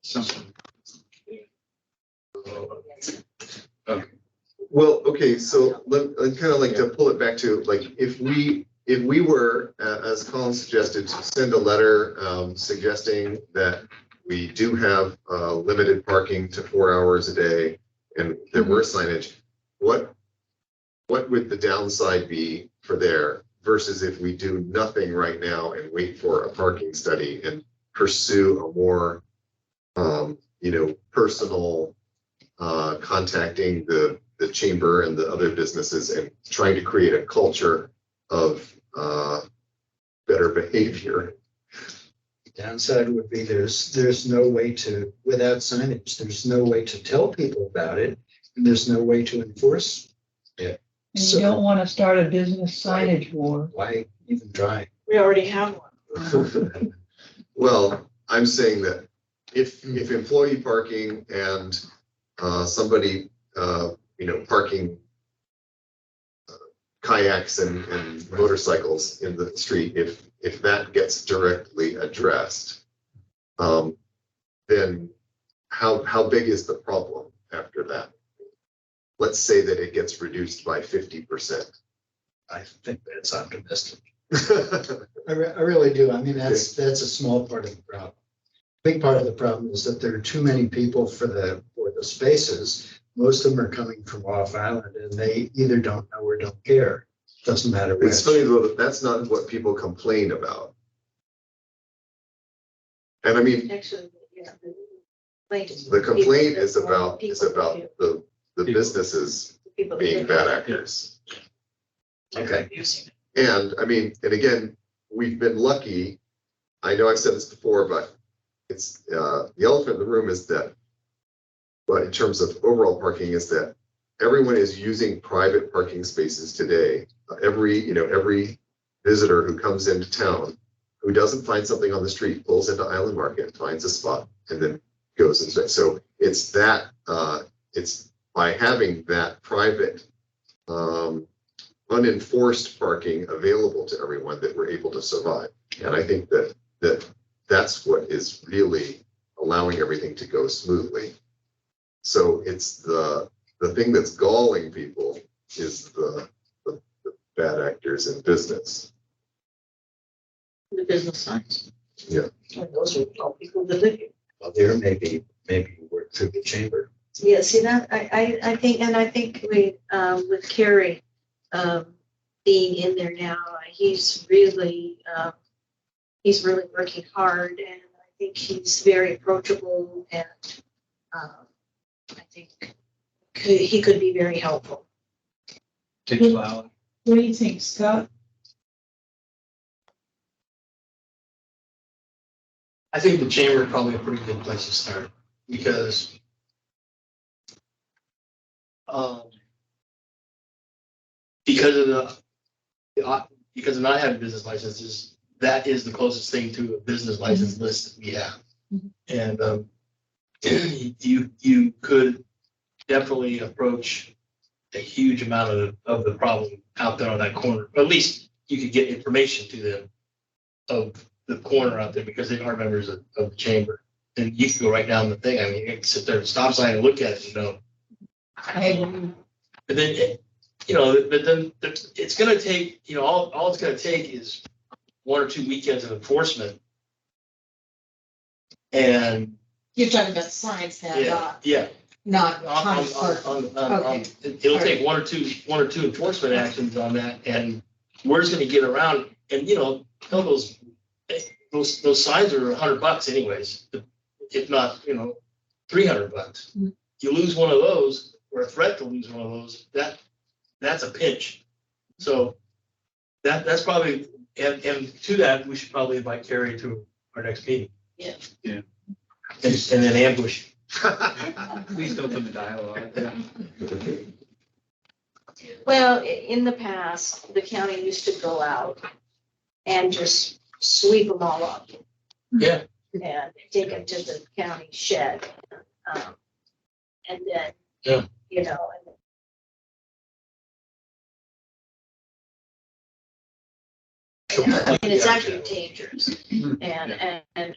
Something. Well, okay, so I'd kind of like to pull it back to, like, if we were, as Colin suggested, to send a letter suggesting that we do have limited parking to 4 hours a day, and there were signage, what would the downside be for there versus if we do nothing right now and wait for a parking study and pursue a more, personal contacting the chamber and the other businesses and trying to create a culture of better behavior. Downside would be there's no way to, without signage, there's no way to tell people about it. And there's no way to enforce it. and So- you don't want to start a business signage war. Why even try? We already have one. Well, I'm saying that if employee parking and somebody, parking kayaks and motorcycles in the street, if that gets directly addressed, then how big is the problem after that? Let's say that it gets reduced by 50%. I think that's optimistic. I really do. I mean, that's a small part of the problem. Big part of the problem is that there are too many people for the spaces. Most of them are coming from off island and they either don't know or don't care. Doesn't matter which. It's funny though, that that's not what people complain about. And I mean, Actually, yeah. the complaint is about the businesses People being bad actors. Okay. And I mean, and again, we've been lucky. I know I've said this before, but it's the elephant in the room is that, but in terms of overall parking, is that everyone is using private parking spaces today. Every visitor who comes into town who doesn't find something on the street pulls into Island Market, finds a spot, and then goes and so it's that it's by having that private unenforced parking available to everyone that we're able to survive. And I think that's what is really allowing everything to go smoothly. So it's the thing that's galling people is the bad actors in business. The business signs. Yeah. And those are all people that live here. Well, there maybe work through the chamber. Yeah, see that, I think we, with Carrie, being in there now, he's really working hard and I think he's very approachable and, I think he could be very helpful. Takes a while. What do you think, Scott? I think the chamber is probably a pretty good place to start because because of not having business licenses, that is the closest thing to a business license list that we have. And you could definitely approach a huge amount of the problem out there on that corner. Or at least you could get information to them of the corner out there because they are members of the chamber. And you can go right down the thing. I mean, you can sit there, stop sign and look at it and know. I agree. But then, but then it's gonna take, all it's gonna take is 1 or 2 weekends of enforcement. And You're talking about signs now, yeah, not on- time on- parking. on- it'll take one or two enforcement actions on that, and we're just gonna get around, and tell those signs are $100 anyways, if not, $300. Mhm. You lose one of those, or a threat to lose one of those, that's a pinch. So that's probably, and to that, we should probably invite Carrie to our next meeting. Yeah. Yeah. And then ambush. Please open the dialogue. Yeah. Well, in the past, the county used to go out and just sweep them all up. Yeah. And take them to the county shed. And then, Yeah. you know, and it's actually dangerous. And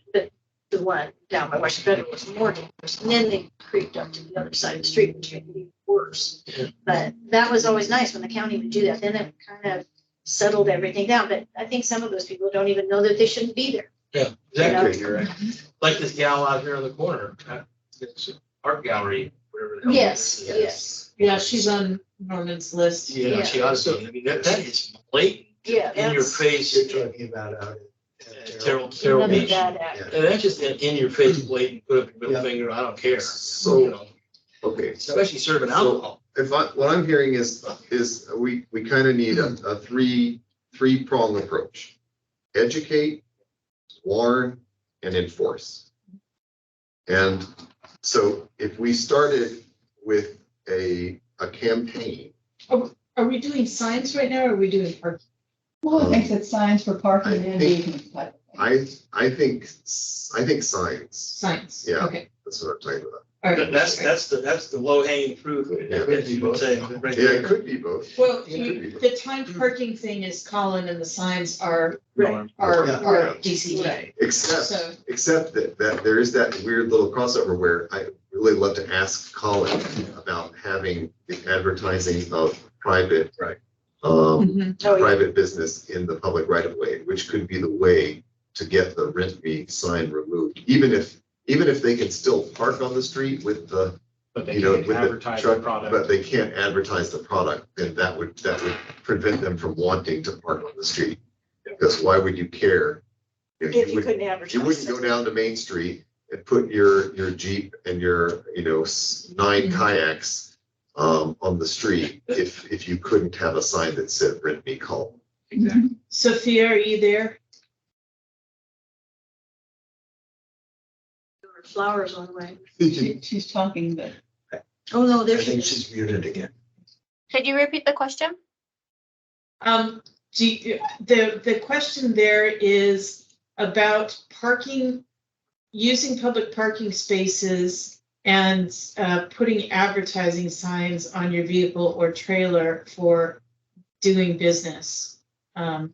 the one down by Washington Federal was more dangerous. And then they creeped up to the other side of the street, which made it even worse. But that was always nice when the county would do that. Then it kind of settled everything down. But I think some of those people don't even know that they shouldn't be there. Yeah, exactly, you're right. Like this gal out here on the corner, it's an art gallery, whatever the hell. Yes, yes. Yeah, she's on Norman's list. Yeah, she ought to be. I mean, that is blatant, Yeah. in your face. You're talking about out at Terrell Another Beach. bad act. And that's just an in your face blatant, put up your middle Yeah. finger, I don't care. So- You know, Okay, especially serving alcohol. what I'm hearing is we kind of need a three-prong approach. Educate, warn, and enforce. And so if we started with a campaign, Are we doing signs right now or are we doing parking? Well, I think that signs for parking I and think- beacons type of thing. I think signs, Signs? Yeah. Okay. that's what I'm talking about. All right. That's the low hanging fruit, as you would say. right Yeah, there. it could be both. Well, It could be both. the timed parking thing is Colin and the signs are Norm. Yeah. DCD. Except that there is that weird little crossover where I really love to ask Colin about having the advertising of private, Mhm. Oh, yeah. private business in the public right of way, which could be the way to get the rent me sign removed, even if they can still park on the street with the, But they you know, can't with the advertise the truck, product. but they can't advertise the product, then that would prevent them from wanting to park on the street. Because why would you care? If you wouldn't- couldn't advertise. You wouldn't go down to Main Street and put your Jeep and your, 9 Mhm. kayaks on the street if you couldn't have a sign that said rent me call. Exactly. Sophia, are you there? Flowers on the way. She's talking, but Oh, no, there I she think is. she's muted again. Could you repeat the question? The question there is about parking, using public parking spaces and putting advertising signs on your vehicle or trailer for doing business. And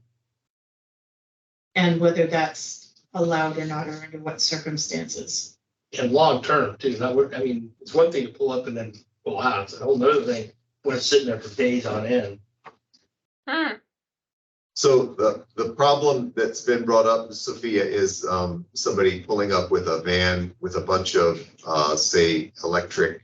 whether that's allowed or not, or under what circumstances. And long term too, I mean, it's one thing to pull up and then pull out, it's a whole nother thing when it's sitting there for days on end. So the problem that's been brought up, Sophia, is somebody pulling up with a van with a bunch of, say, electric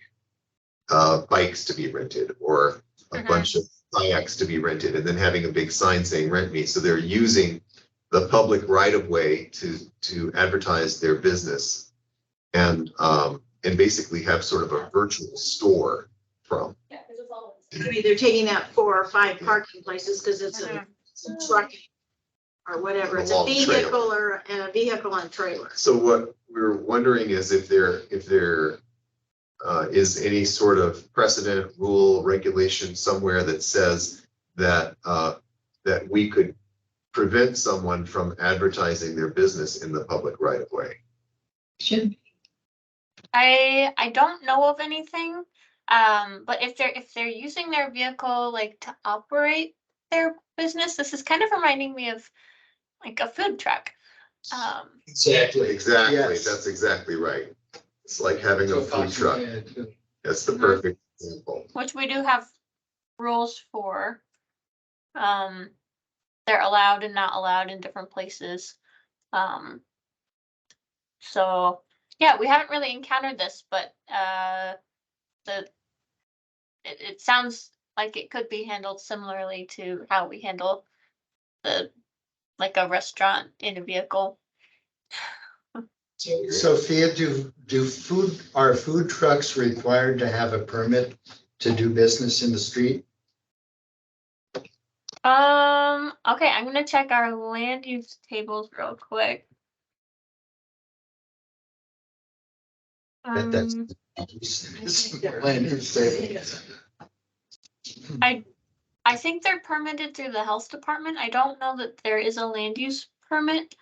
bikes to be rented, or a bunch of kayaks to be rented, and then having a big sign saying rent me. So they're using the public right of way to advertise their business and basically have sort of a virtual store from. I mean, they're taking that 4 or 5 parking places because it's a truck or whatever. It's a Long trail. vehicle and a vehicle and trailer. So what we're wondering is if there is any sort of precedent, rule, regulation somewhere that says that that we could prevent someone from advertising their business in the public right of way. should be. I don't know of anything. But if they're using their vehicle like to operate their business, this is kind of reminding me of like a food truck. Exactly. Exactly, Yes. that's exactly right. It's like having a food truck. That's the Mhm. perfect example. Which we do have rules for. They're allowed and not allowed in different places. So yeah, we haven't really encountered this, but it sounds like it could be handled similarly to how we handle like a restaurant in a vehicle. Sophia, are food trucks required to have a permit to do business in the street? Okay, I'm gonna check our land use tables real quick. That's- Um, Land use table. I think they're permitted through the health department. I don't know that there is a land use permit.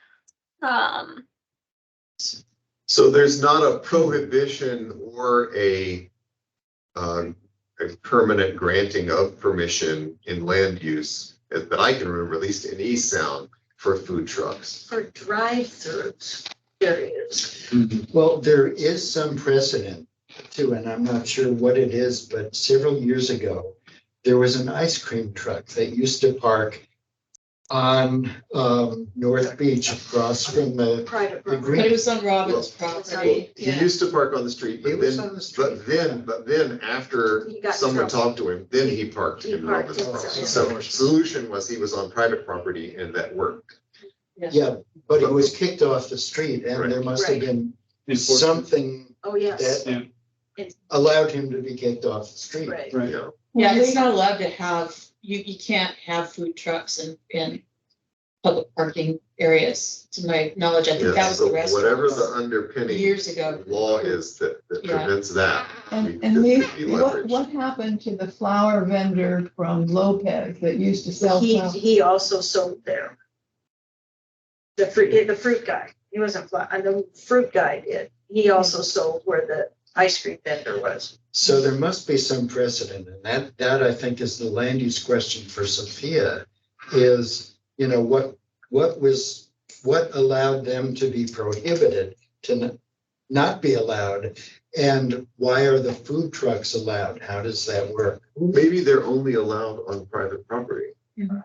So there's not a prohibition or a permanent granting of permission in land use that I can remember, at least in East Sound, for food trucks. For drive-throughs, there is. Well, there is some precedent too, and I'm not sure what it is, but several years ago, there was an ice cream truck that used to park on North Beach across from the Private But it property. was on Robin's property. He used to park on the street, It but was then, on the street. but then after He got in someone trouble. talked to him, then he parked He in parked Robin's inside, property. yeah. So solution was he was on private property and that worked. Yeah, but it was kicked off the street and there must have been something Oh, yes, that allowed him to be kicked off the street. right. Right. Yeah. Yeah, it's not allowed to have, you can't have food trucks in public parking areas, to my knowledge. I think Yeah, that was so the whatever the restaurant underpinning years ago. law is that Yeah. prevents that. And we, could be what leveraged. happened to the flower vendor from Lopez that used to sell stuff? He also sold there. The fruit guy, he wasn't, the fruit guy did. He also sold where the ice cream vendor was. So there must be some precedent, and that I think is the land use question for Sophia, is, you know, what allowed them to be prohibited to not be allowed? And why are the food trucks allowed? How does that work? Maybe they're only allowed on private property. Mhm.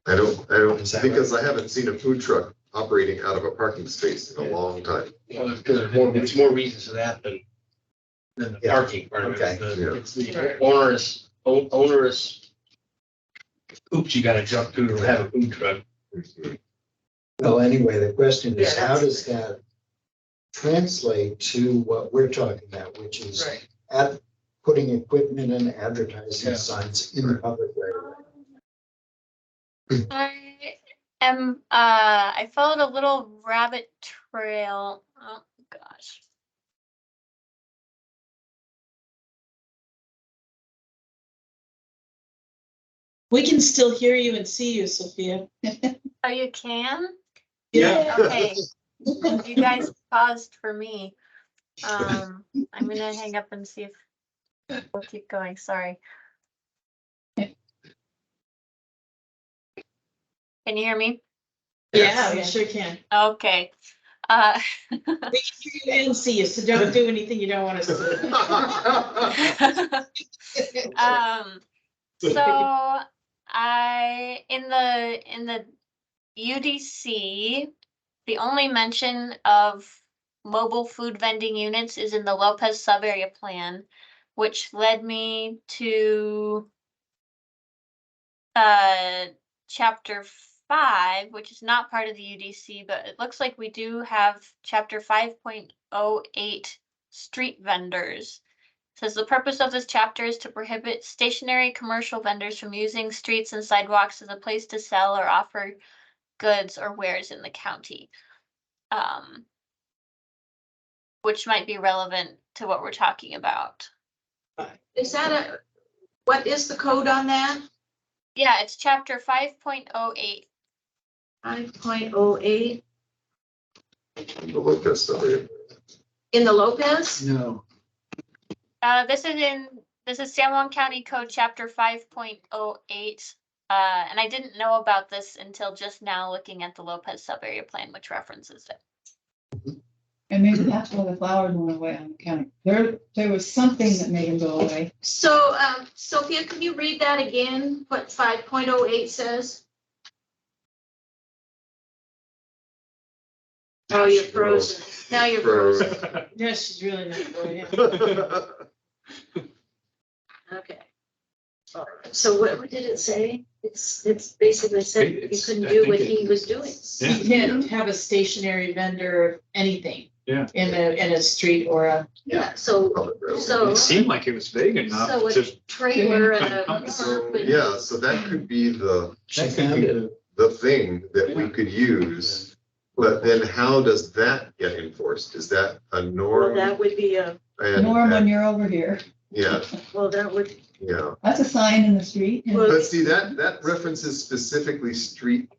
I don't, Is that because I haven't seen a food truck operating out of a parking space in a long time. Well, there's more reasons for that than the Yeah. parking part of it. Okay. Yeah. It's the onerous hoops you gotta jump through to have a food truck. Well, anyway, the question is, Yeah, how that's- does that translate to what we're talking about, which is Right. putting equipment and advertising Yeah. signs in the public right of way? I followed a little rabbit trail. Oh, gosh. We can still hear you and see you, Sophia. Oh, you can? Yeah. Okay. You guys paused for me. I'm gonna hang up and see if we'll keep going. Sorry. Can you hear me? Yeah, we sure can. Okay. We can hear you and see you, so don't do anything you don't want us to do. So in the UDC, the only mention of mobile food vending units is in the Lopez sub-area plan, which led me to chapter 5, which is not part of the UDC, but it looks like we do have chapter 5.08 street vendors. It says the purpose of this chapter is to prohibit stationary commercial vendors from using streets and sidewalks as a place to sell or offer goods or wares in the county. Which might be relevant to what we're talking about. Is that what is the code on that? Yeah, it's chapter 5.08. 5.08 Look at stuff. in the Lopez? No. This is San Juan County Code chapter 5.08. And I didn't know about this until just now looking at the Lopez sub-area plan, which references it. And maybe that's why the flowers went away on the county. There was something that made them go away. So, Sophia, can you read that again, what 5.08 says? Oh, you're frozen. Now you're frozen. Yeah, she's really not going in. Okay. All right. So what did it say? It's basically said you It's- couldn't I do think what it- he was doing. Yeah. You can't have a stationary vendor, anything. Yeah. In a street or a, Yeah, so It seemed like it was vague enough So a to, trailer and a. So, yeah, so that could be the She found it. thing that we could use. But then how does that get enforced? Is that a Well, norm? that would be And- Norm, when you're over here. Yeah, well, that would, Yeah, That's a sign in the street. Well, but see, that references specifically street.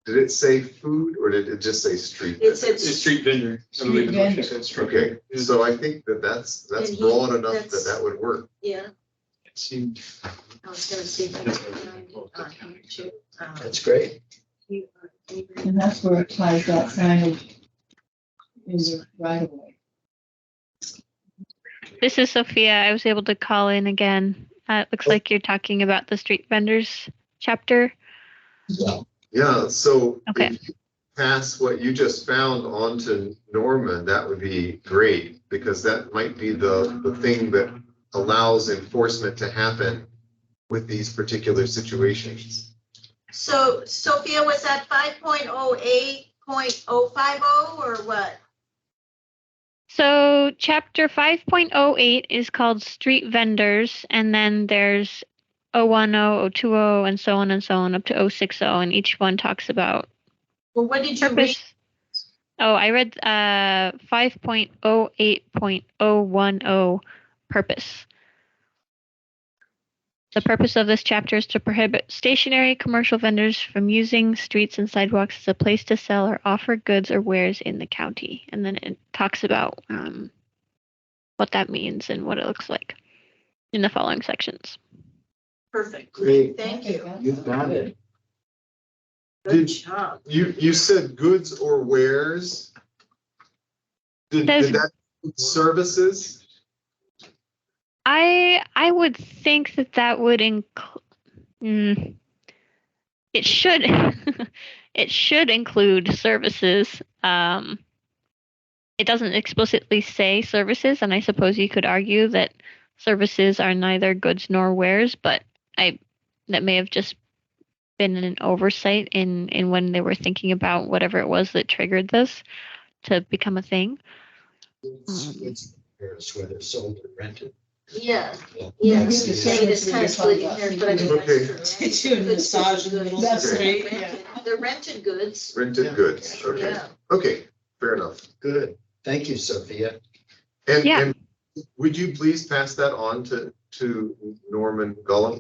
Did it say food or did it just say street? It said, It's a street vendor. I Street believe is what she vendor. said, street Okay, vendor. so I think that's And he- broad enough that that's- that would work. yeah, It seemed. I was gonna see if I could find it on here too. That's great. And that's where it ties that signage in the right of way. This is Sophia. I was able to call in again. It looks like you're talking about the street vendors chapter. Yeah, so Okay. if you pass what you just found on to Norman, that would be great, because that might be the thing that allows enforcement to happen with these particular situations. So Sophia, was that 5.08.050 or what? So chapter 5.08 is called street vendors, and then there's 010, 020, and so on up to 060, and each one talks about Well, what did you read? purpose. Oh, I read 5.08.010 purpose. The purpose of this chapter is to prohibit stationary commercial vendors from using streets and sidewalks as a place to sell or offer goods or wares in the county. And then it talks about what that means and what it looks like in the following sections. Perfect. Great. Thank you. You got it. Good Did- job. You said goods or wares? Did Says- that include services? I would think that would include. It should it should include services. It doesn't explicitly say services, and I suppose you could argue that services are neither goods nor wares, but that may have just been an oversight in when they were thinking about whatever it was that triggered this to become a thing. It's whether sold or rented. Yeah, Yeah, yeah. we have to say Maybe it's kind of splitting hairs, but I think Okay. that's true. Doing Goods, massage in the middle of That's the street. rented- The rented goods, Rented Yeah. goods, okay, yeah. okay, fair enough. Good. Thank you, Sophia. Yeah. And would you please pass that on to Norman Gullum?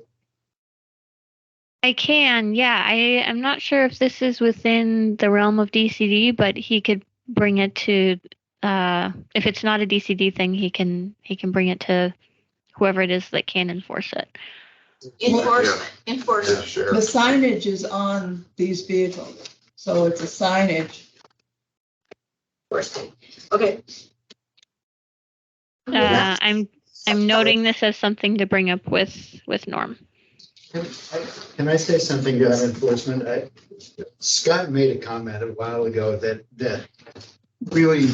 I can, yeah. I am not sure if this is within the realm of DCD, but he could bring it to, if it's not a DCD thing, he can bring it to whoever it is that can enforce it. Enforcement, Yeah, enforcement. sure. The signage is on these vehicles, so it's a signage. Enforcement. Okay. I'm noting this as something to bring up with Norm. Can I say something about enforcement? Scott made a comment a while ago that really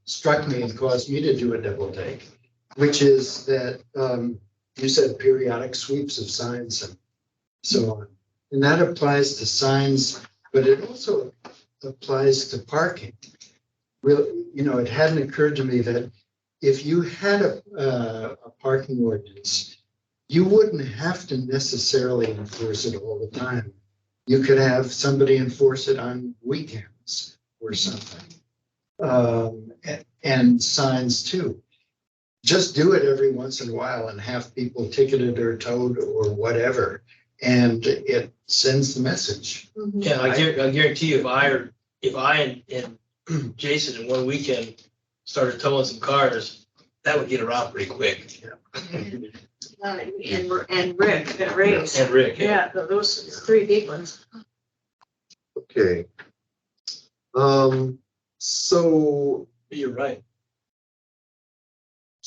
struck me and caused me to do a double take, which is that you said periodic sweeps of signs and so on. And that applies to signs, but it also applies to parking. Really, it hadn't occurred to me that if you had a parking ordinance, you wouldn't have to necessarily enforce it all the time. You could have somebody enforce it on weekends or something. And signs too. Just do it every once in a while and have people ticketed or towed or whatever. And it sends the message. Yeah, I guarantee you, if I and Jason in one weekend started towing some cars, that would get around pretty quick. And Rick, and Ray. And Rick, Yeah, those three big ones. Okay. So You're right.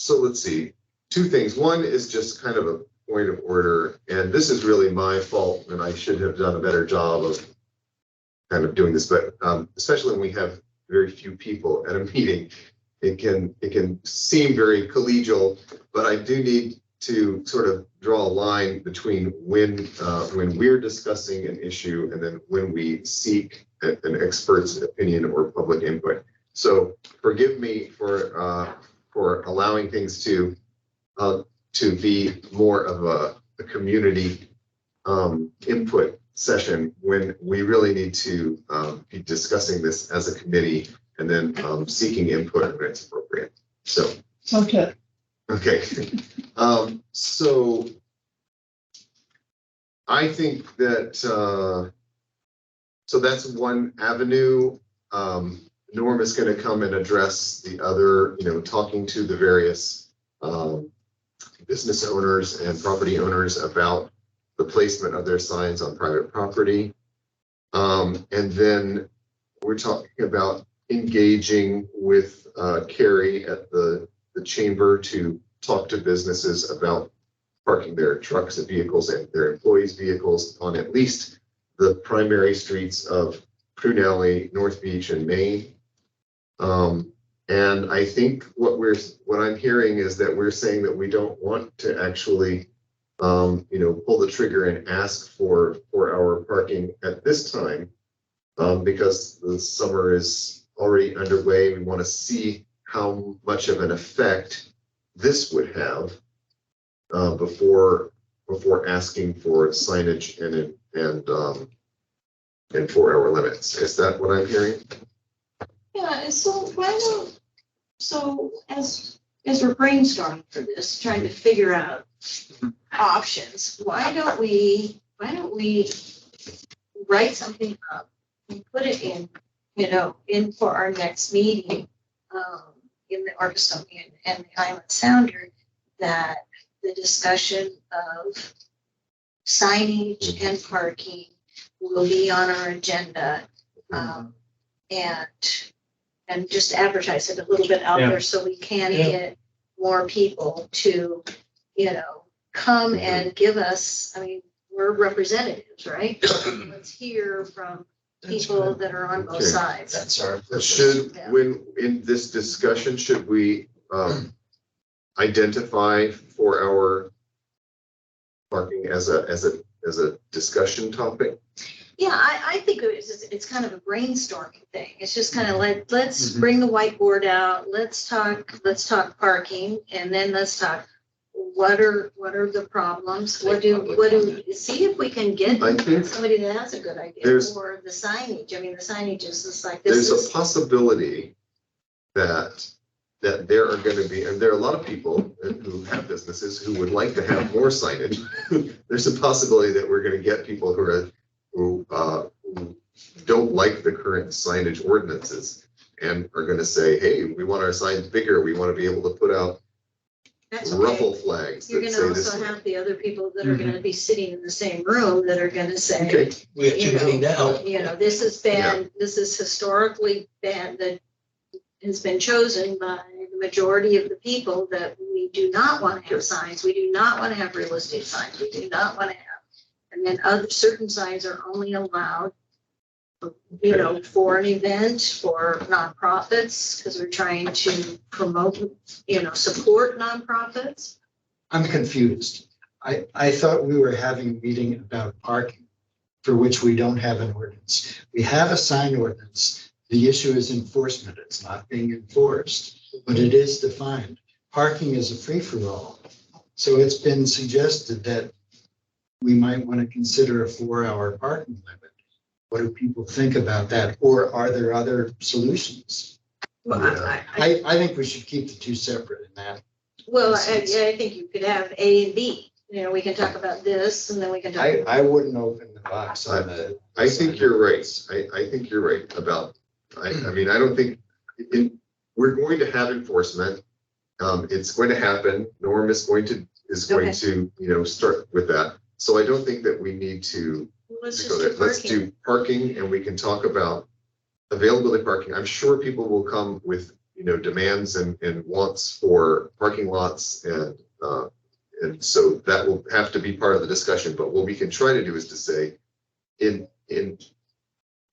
let's see, two things. One is just kind of a point of order, and this is really my fault, and I should have done a better job of kind of doing this, but especially when we have very few people at a meeting, it can seem very collegial, but I do need to sort of draw a line between when we're discussing an issue and then when we seek an expert's opinion or public input. So forgive me for allowing things to be more of a community input session when we really need to be discussing this as a committee and then seeking input when it's appropriate. So So Okay, so I think that, so that's one avenue. Norm is going to come and address the other, talking to the various business owners and property owners about the placement of their signs on private property. And then we're talking about engaging with Carrie at the chamber to talk to businesses about parking their trucks and vehicles and their employees' vehicles on at least the primary streets of Prunelli, North Beach, and Maine. And I think what I'm hearing is that we're saying that we don't want to actually, pull the trigger and ask for our parking at this time, because the summer is already underway. We want to see how much of an effect this would have before asking for signage and 4-hour limits. Is that what I'm hearing? Yeah, and so as we're brainstorming for this, trying to figure out options, why don't we write something up and put it in for our next meeting, in the Argostonian and the Island Sounder, that the discussion of signage and parking will be on our agenda, and just advertise it a little bit out there so we can get more people to, come and give us, I mean, we're representatives, right? Let's hear from people that are on both sides. That's our. When in this discussion, should we identify 4-hour parking as a discussion topic? Yeah, I think it's kind of a brainstorming thing. It's just kind of like, let's bring the whiteboard out, let's talk parking, and then let's talk what are the problems? What do see if we can get somebody that has a good idea for the signage. I mean, the signage is just like this. There's a possibility that there are going to be, and there are a lot of people who have businesses who would like to have more signage. There's a possibility that we're going to get people who don't like the current signage ordinances and are going to say, hey, we want our signs bigger. We want to be able to put out ruffle flags. You're going to also have the other people that are going to be sitting in the same room that are going to say, We have too many now. This has been, this is historically been, that has been chosen by the majority of the people that we do not want to have signs. We do not want to have real estate signs. We do not want to have. And then other certain signs are only allowed, for an event, for nonprofits, because we're trying to promote, support nonprofits. I'm confused. I thought we were having a meeting about parking, for which we don't have an ordinance. We have a sign ordinance. The issue is enforcement. It's not being enforced, but it is defined. Parking is a free-for-all. So it's been suggested that we might want to consider a 4-hour parking limit. What do people think about that? Or are there other solutions? Well, I think we should keep the two separate in that. Well, I think you could have A and B. We can talk about this and then we can talk. I wouldn't open the box on the. I think you're right. I think you're right about, I mean, I don't think, we're going to have enforcement. It's going to happen. Norm is going to, start with that. So I don't think that we need to go there. Let's do parking, and we can talk about availability of parking. I'm sure people will come with, demands and wants for parking lots, and so that will have to be part of the discussion. But what we can try to do is to say,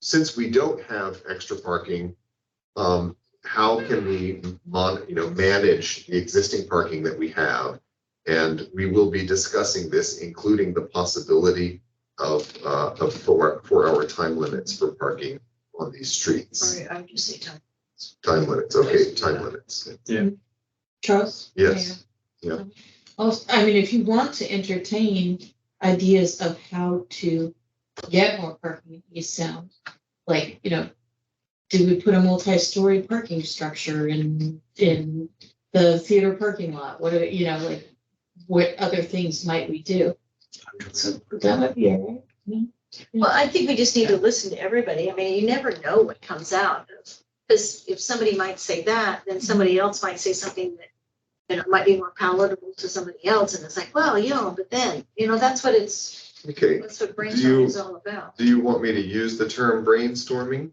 since we don't have extra parking, how can we manage the existing parking that we have? And we will be discussing this, including the possibility of 4-hour time limits for parking on these streets. Sorry, I would just say time. Time limits, okay, time limits. Charles? Yes. Yeah. Also, I mean, if you want to entertain ideas of how to get more parking in East Sound, like, do we put a multi-story parking structure in the theater parking lot, what are, you know, like, what other things might we do? So that would be all right. Well, I think we just need to listen to everybody. I mean, you never know what comes out. Because if somebody might say that, then somebody else might say something that, you know, might be more palatable to somebody else. And it's like, well, you know, but then, you know, that's what Okay, that's what brainstorming is all about. do you want me to use the term brainstorming?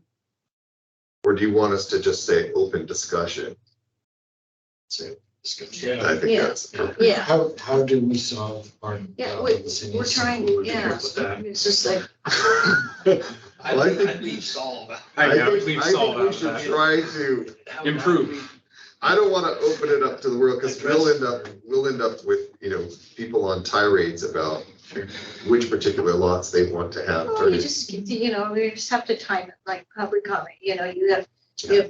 Or do you want us to just say open discussion? Yeah. I think Yeah. that's appropriate. Yeah, How do we solve our? yeah, we're trying, yeah, it's just like, Well, I think- I'd leave solve. I think think we've solved we should that. try to, Improve. I don't want to open it up to the world because we'll end up with, you know, people on tirades about which particular lots they want to have. oh, you just, you know, we just have to time it like public comment, you know, you have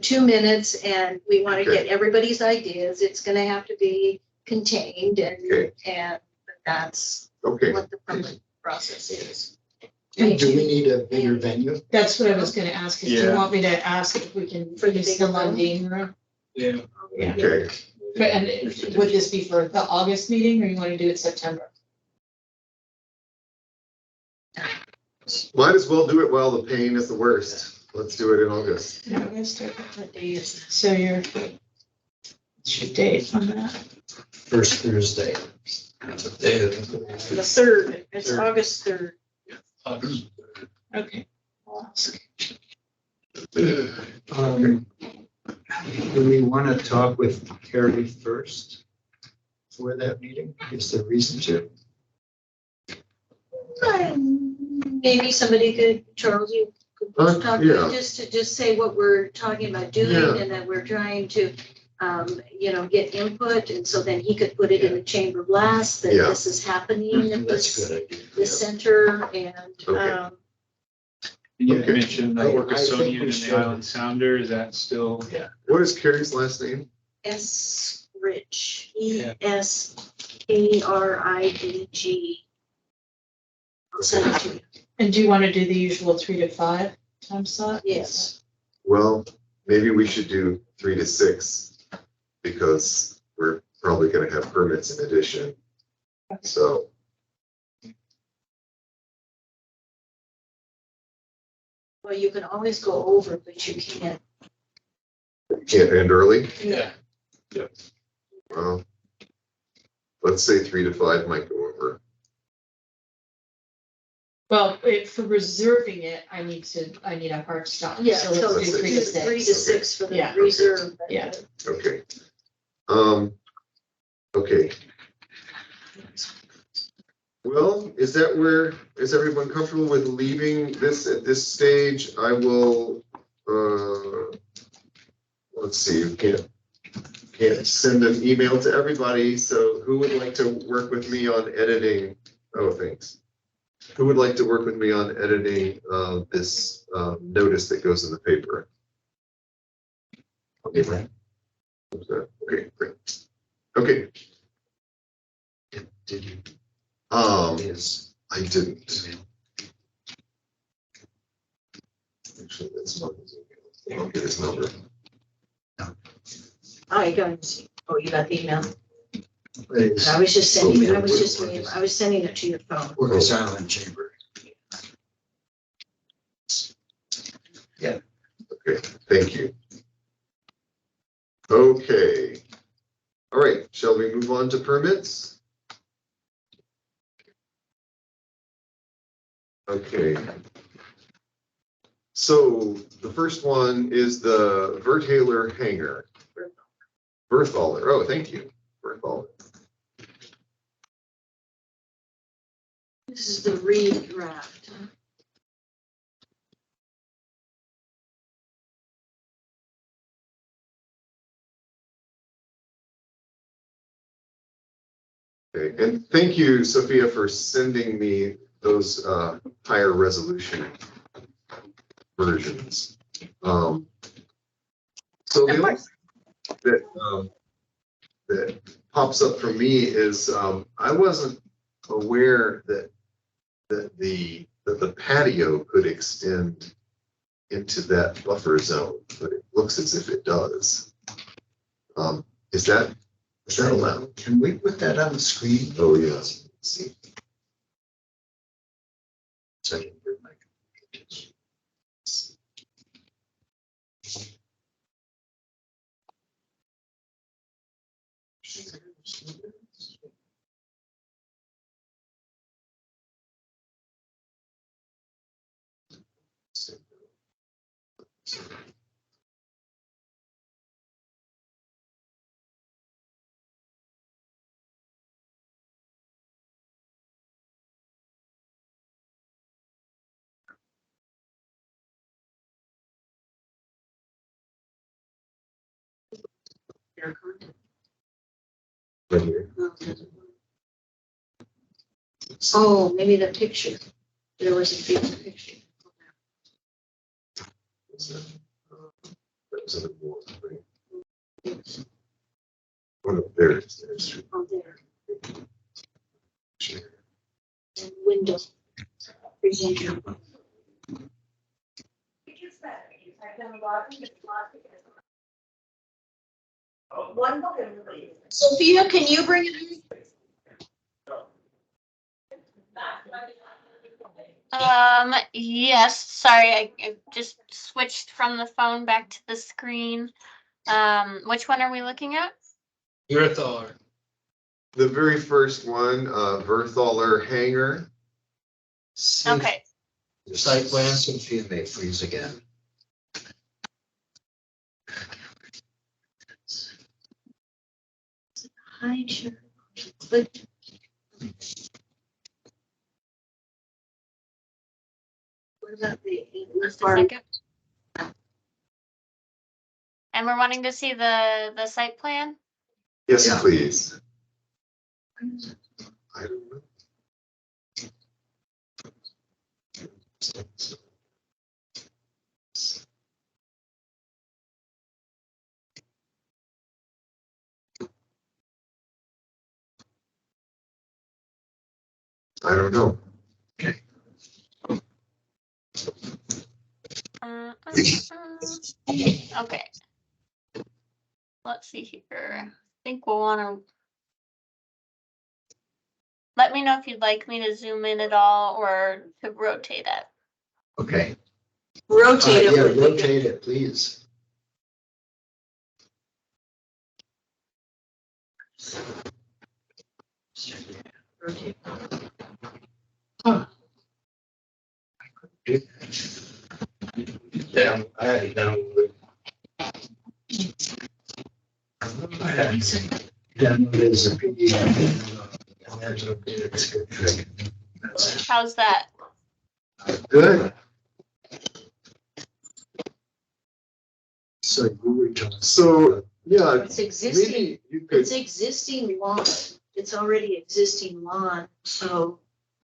2 minutes and we want to Okay. get everybody's ideas. It's gonna have to be contained Okay. and that's Okay, what the public process is. Do we need a bigger venue? That's what I was gonna ask, is do you Yeah. want me to ask if we can For the use bigger the room? Lundin room? Yeah. Yeah. okay. But, and would this be for the August meeting, or you wanna do it September? Might as well do it while the pain is the worst. Let's do it in August. August, or what day is it? So your, what's your date on that? First Thursday. The third, it's Third. August 3rd. Okay. I'll ask. Do we want to talk with Carrie first for that meeting? Is there reason to? Maybe somebody could, Charles, you could talk to yeah. him just to just say what we're talking about doing Yeah. and that we're trying to, you know, get input. And so then he could put it in the chamber blast that Yeah. this is happening at That's a this, good idea. this center and, Okay. You had Okay. mentioned I- the I think Workisonian we and should. the Island Sounder, is that still? Yeah. What is Carrie's last name? S. Rich, Yeah. ESKRIDG. I'll send it to you. And do you wanna do the usual 3 to 5 time slot? Yes. Well, maybe we should do 3 to 6 because we're probably gonna have permits in addition. So, Well, you can always go over, but you can't. can't end early. Yeah. Well, let's say 3 to 5 might go over. Well, for reserving it, I need a hard stop. Yeah, So so let's do 3 to 6. 3 to 6 for the Yeah. reserve. but Yeah. Okay. Okay. Well, is everyone comfortable with leaving this at this stage? I will, let's see, can't send an email to everybody, so who would like to work with me on editing? Oh, thanks. Who would like to work with me on editing, this, notice that goes in the paper? Okay, Brent. Okay, great. Okay, Did you? I didn't. Actually, that's not his email. I'll get his number. I got, oh, you got the email? It's I was just sending it to your phone. Workers Island Chamber. Okay, thank you. Okay. All right, shall we move on to permits? Okay. So the first one is the Vertailer hangar. Berthaler, oh, thank you, Berthaler. This is the redraft. Okay, and thank you, Sophia, for sending me those higher resolution versions. So the only thing that pops up for me is I wasn't aware that the patio could extend into that buffer zone, but it looks as if it does. Is that allowed? Can we put that on the screen? Oh, yes. See. So I can bring my computers. Right here. Oh, maybe the picture. There was a big picture. That was in the board, right? Oh, no, there it is. There's. Oh, there. And window. Presenter. Sophia, can you bring it in? Yes, sorry, I just switched from the phone back to the screen. Which one are we looking at? Earthar. The very first one, Berthaler Hangar. Okay, Site plan, Sophia may freeze again. Hi, sure. But what about the just a second. And we're wanting to see the site plan? Yes, Yeah. please. I don't know. I don't know. Okay. Let's see here. I think we'll want to. Let me know if you'd like me to zoom in at all or to rotate it. Okay. rotate it. Yeah, would be good. rotate it, please. Rotate. Down, I had it downloaded. I had it downloaded as a PDF. And that's a good trick. That's it. How's that? Good. So you were talking. So, yeah, It's existing, maybe you could, it's existing lawn. It's already existing lawn, so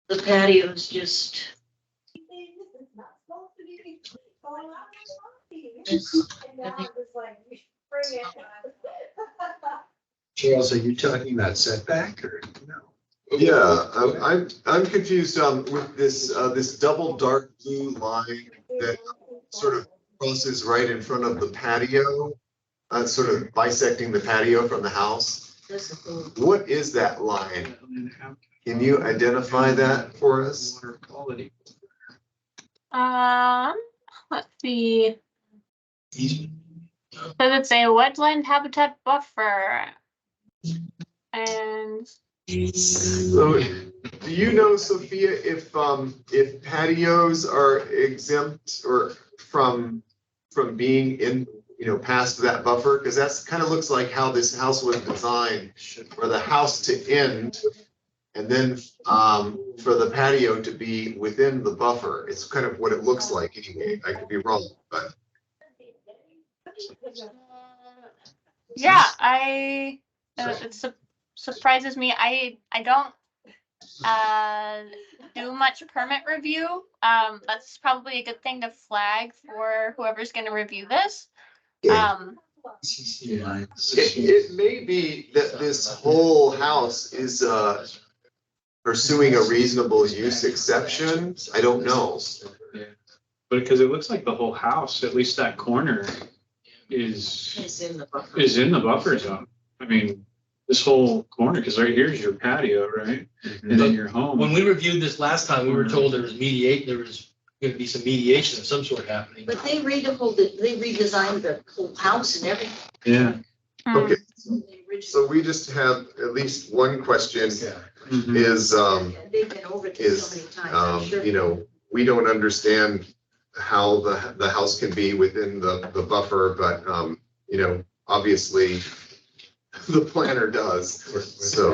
the patio's just. Charles, are you talking about setback or no? yeah, I'm confused, with this, this double dark blue line that sort of crosses right in front of the patio, sort of bisecting the patio from the house. What is that line? Can you identify that for us? Water quality. Let's see. So it's a wetland habitat buffer. And So, do you know, Sophia, if patios are exempt or from being in, past that buffer? Because that's kind of looks like how this house was designed, for the house to end and then for the patio to be within the buffer. It's kind of what it looks like anyway. I could be wrong, but. yeah, it surprises me. I don't do much permit review. That's probably a good thing to flag for whoever's going to review this. It may be that this whole house is pursuing a reasonable use exception. I don't know. But because it looks like the whole house, at least that corner, is It's in the buffer. in the buffer zone. I mean, this whole corner, because right here's your patio, right? And then your home. When we reviewed this last time, we were told there was gonna be some mediation of some sort happening. But they redesigned the whole house and everything. Yeah. Okay, They originally- so we just have at least one question Mhm. is, They've been over this so many times, I'm sure. you know, we don't understand how the house can be within the buffer, but, you know, obviously the planner does, so,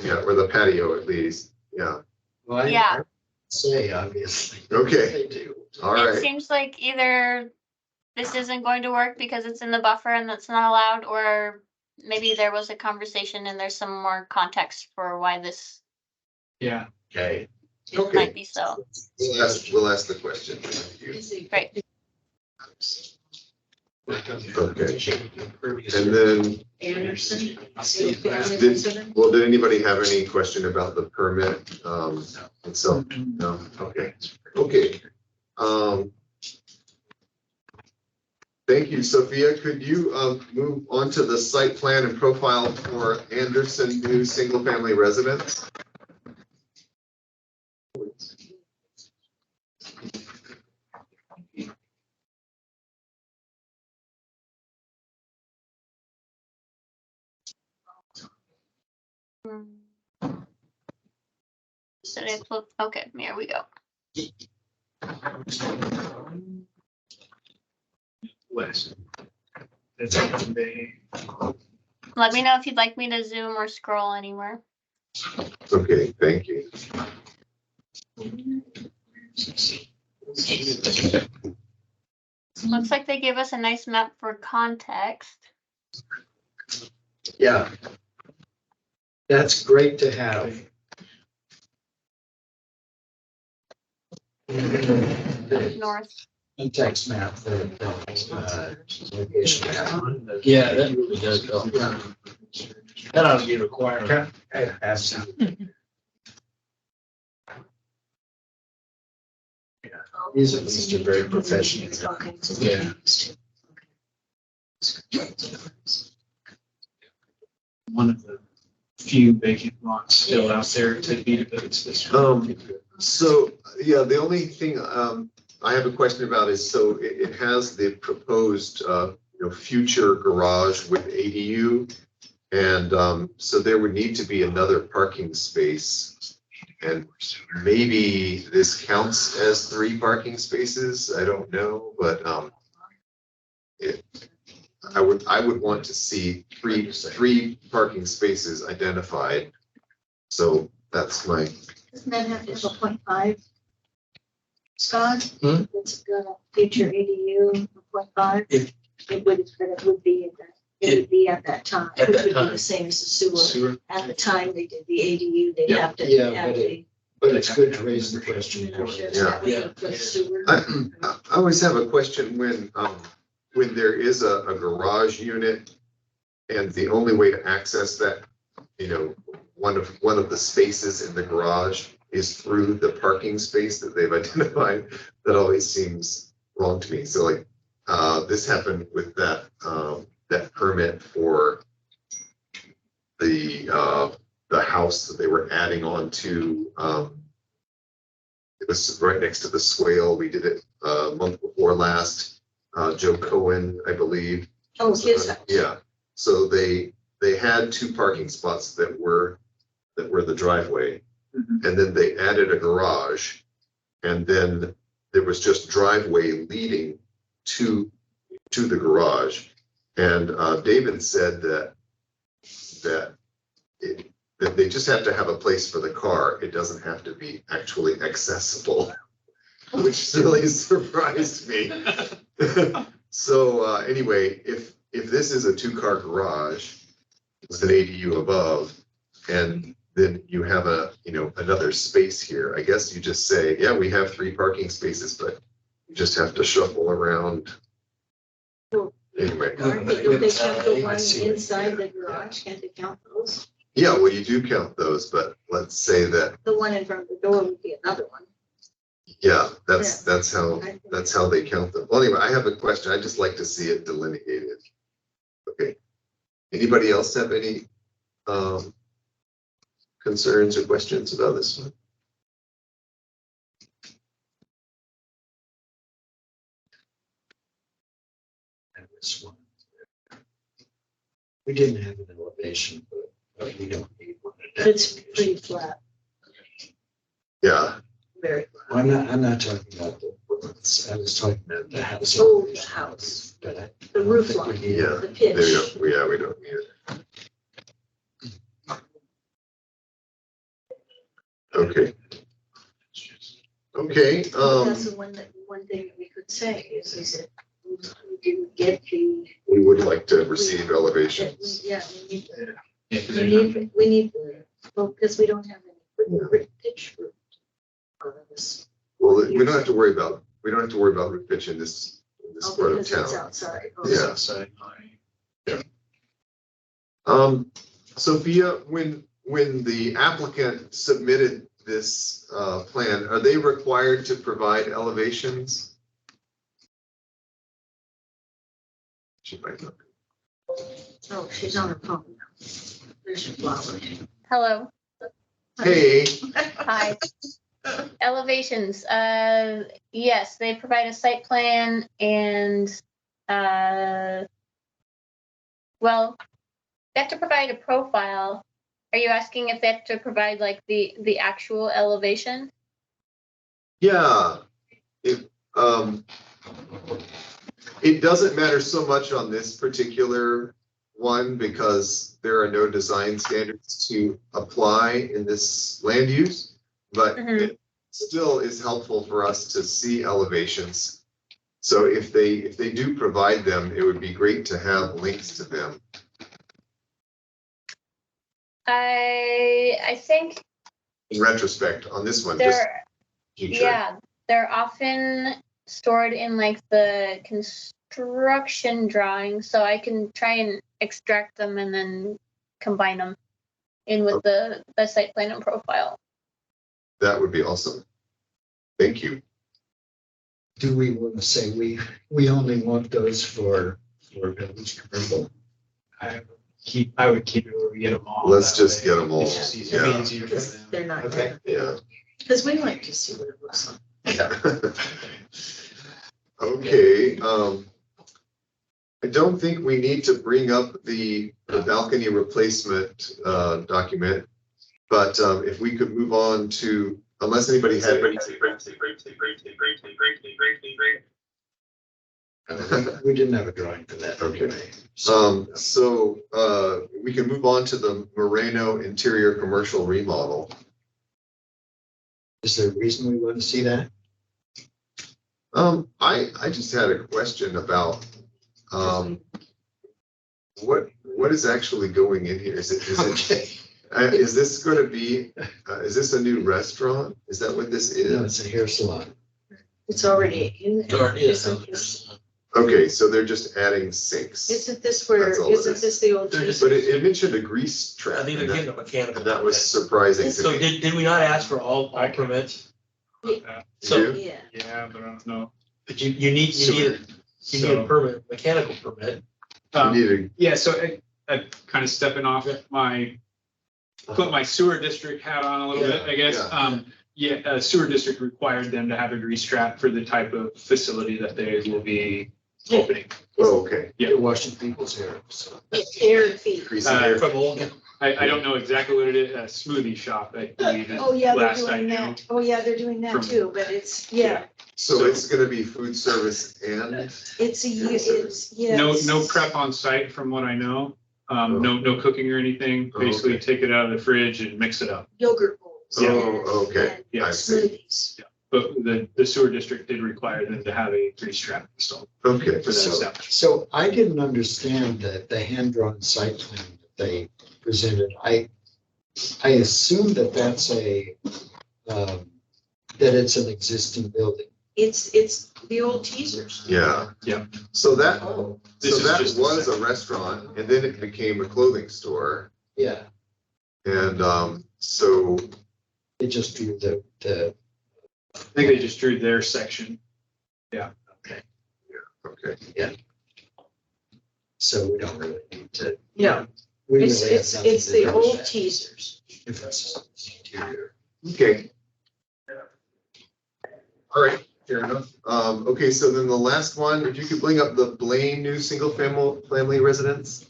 yeah, or the patio at least, yeah, Well, Yeah. I say, obviously. okay, They do. all It right. seems like either this isn't going to work because it's in the buffer and that's not allowed, or maybe there was a conversation and there's some more context for why this Yeah. Okay. Okay. might be so. We'll ask the question. Thank you. Great. Okay. And then, Anderson. did anybody have any question about the permit, itself? No, okay, okay. Thank you, Sophia. Could you, move on to the site plan and profile for Anderson new single-family residence? So they flip, okay, here we go. West. That's it. They- Let me know if you'd like me to zoom or scroll anywhere. Okay, thank you. Looks like they gave us a nice map for context. Yeah. That's great to have. North. Text map. Location map. Yeah, that really does go. That ought to be a requirement. These at least are very professional. Yeah. One of the few vacant lots still out there to be developed this. So, yeah, the only thing, I have a question about is, so it has the proposed, you know, future garage with ADU. And, so there would need to be another parking space. And maybe this counts as 3 parking spaces, I don't know, but, I would want to see three parking spaces identified. So that's my, Doesn't that have to have a 0.5? Scott? Hmm? It's gonna feature ADU 0.5. If- It would be at that, it would be at that time. At It that would be time. the same as the sewer. Sewer. At the time they did the ADU, they'd Yeah. have to Yeah, have but the. But it's good to raise the question. Yeah. For the sewer. I always have a question when there is a garage unit and the only way to access that, you know, one of the spaces in the garage is through the parking space that they've identified, that always seems wrong to me. So like, this happened with that permit for the house that they were adding on to, it was right next to the swale. We did it a month before last. Joe Cohen, I believe. Oh, his house. Yeah, so they had 2 parking spots that were the driveway. Mhm. And then they added a garage. And then there was just driveway leading to the garage. And David said that they just have to have a place for the car. It doesn't have to be actually accessible, which really surprised me. So anyway, if this is a 2-car garage with an ADU above, and then you have another space here, I guess you just say, yeah, we have 3 parking spaces, but you just have to shuffle around. Anyway, Don't they count the one inside the garage? Can't they count those? yeah, well, you do count those, but let's say that, The one in front of the door would be another one. yeah, that's how they count them. Well, anyway, I have a question. I just like to see it delineated. Okay. Anybody else have any concerns or questions about this one? And this one. We didn't have an elevation, but we don't need one. It's pretty flat, Yeah, very flat. Well, I'm not talking about the, I was talking about the house. Oh, the house, But I the don't roof think we line, need Yeah. the there you pitch. go. Yeah, we don't need it. Okay. Okay, That's the one thing that we could say is that we didn't get the. we would like to receive that elevations. Yeah, we Yeah, 'cause need, well, because we don't have any written pitch for this. Well, we don't have to worry about roof pitch in this Oh, part of because it's town. outside. Oh, Yeah. outside. Sophia, when the applicant submitted this plan, are they required to provide elevations? She might not. Oh, she's on her phone now. There's your flower. Hello. Hey, Hi. Elevations. Yes, they provide a site plan and, well, they have to provide a profile. Are you asking if they have to provide like the actual elevation? yeah, it doesn't matter so much on this particular one because there are no design standards to apply in this land use, but it still is helpful for us to see elevations. So if they do provide them, it would be great to have links to them. I think In retrospect, on this one, just they're, future. yeah, they're often stored in like the construction drawings, so I can try and extract them and then combine them in with the site plan and profile. That would be awesome. Thank you. Do we want to say we only want those for village commercial? I would keep it where we get them all. Let's that just way. get them all. It's just easier. It'd be Yeah. easier for Because them. they're not. Okay. Yeah. Because we like to see what it looks like. Okay, I don't think we need to bring up the balcony replacement document. But if we could move on to, unless anybody had. We didn't have a drawing for that. Okay. anyway. So we can move on to the Moreno interior commercial remodel. Is there a reason we want to see that? I just had a question about what is actually going in here? Is this going to be, is this a new restaurant? Is that what this No, is? it's a hair salon. It's already in It there. already is. Okay, so they're just adding sinks. Isn't this where, That's all it isn't is. this the old? They're just- But it mentioned a grease trap. I think they're and getting a mechanical. and that was surprising to So me. did we not ask for all permits? So, You? Yeah. Yeah, but I don't know. but you need a So, permit, mechanical permit. You need a, yeah, so I kind of stepping off put my sewer district hat on a little bit, I guess. Sewer district required them to have a grease trap for the type of facility that they will be opening. oh, okay. You're washing people's hair. So. Air and feet. Grease in there. From Olga. I don't know exactly what it is, a smoothie shop, I believe. is Oh, yeah, they're last I doing knew. that. Oh, yeah, they're doing that From- too, but it's, yeah, So it's gonna be food service and, it's yeah. No it's- prep on site from what I know. No cooking or anything. Oh, Basically okay. take it out of the fridge and mix it up. Yogurt bowls. Oh, and- okay. and Yeah. I see. Smoothies. But the sewer district did require them to have a grease trap installed Okay, for that So- establishment. So I didn't understand the hand-drawn site plan that they presented. I assume that that's that it's an existing building. It's the old teasers. yeah. Yeah. So that, This so is that just a was a second. restaurant and then it became a clothing store. Yeah, And so, they just drew the, I think they just drew their section. okay. Yeah. So we don't really need to. No, We it's, really have it's, nothing it's to the do with old that. teasers. If it's interior. Okay. All right, fair enough. Okay, so then the last one, if you could bring up the Blaine new single family residence.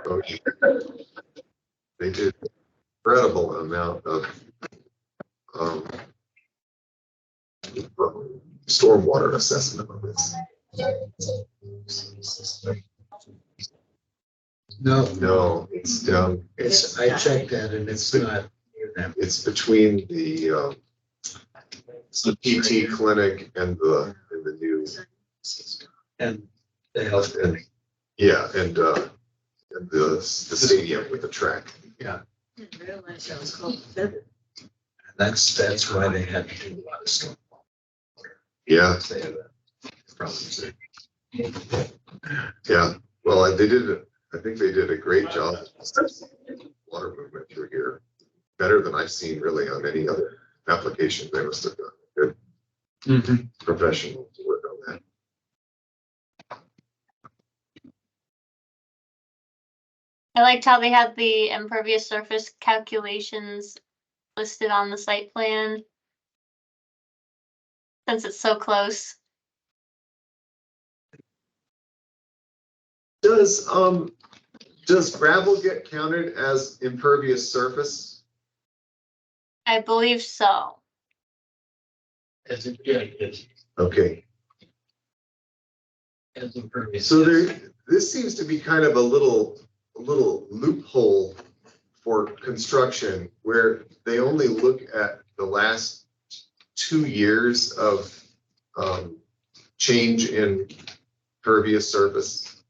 Oh, they did incredible amount of stormwater assessment on this. No, No, it's down, it's, I checked that and it's not near them. it's between the PT clinic and the new, And the health and, yeah, and the stadium with the track. I didn't realize that was called feather. That's why they had to do a lot of stuff. Yeah, They have problems there. yeah. Well, they did, I think they did a great job. Water movement through here, better than I've seen really on any other application. They must have done good professional work on that. I liked how they had the impervious surface calculations listed on the site plan. Since it's so close. Does gravel get counted as impervious surface? I believe so. As it, yeah, it's Okay, as impervious. so this seems to be kind of a little loophole for construction where they only look at the last 2 years of change in pervious surface.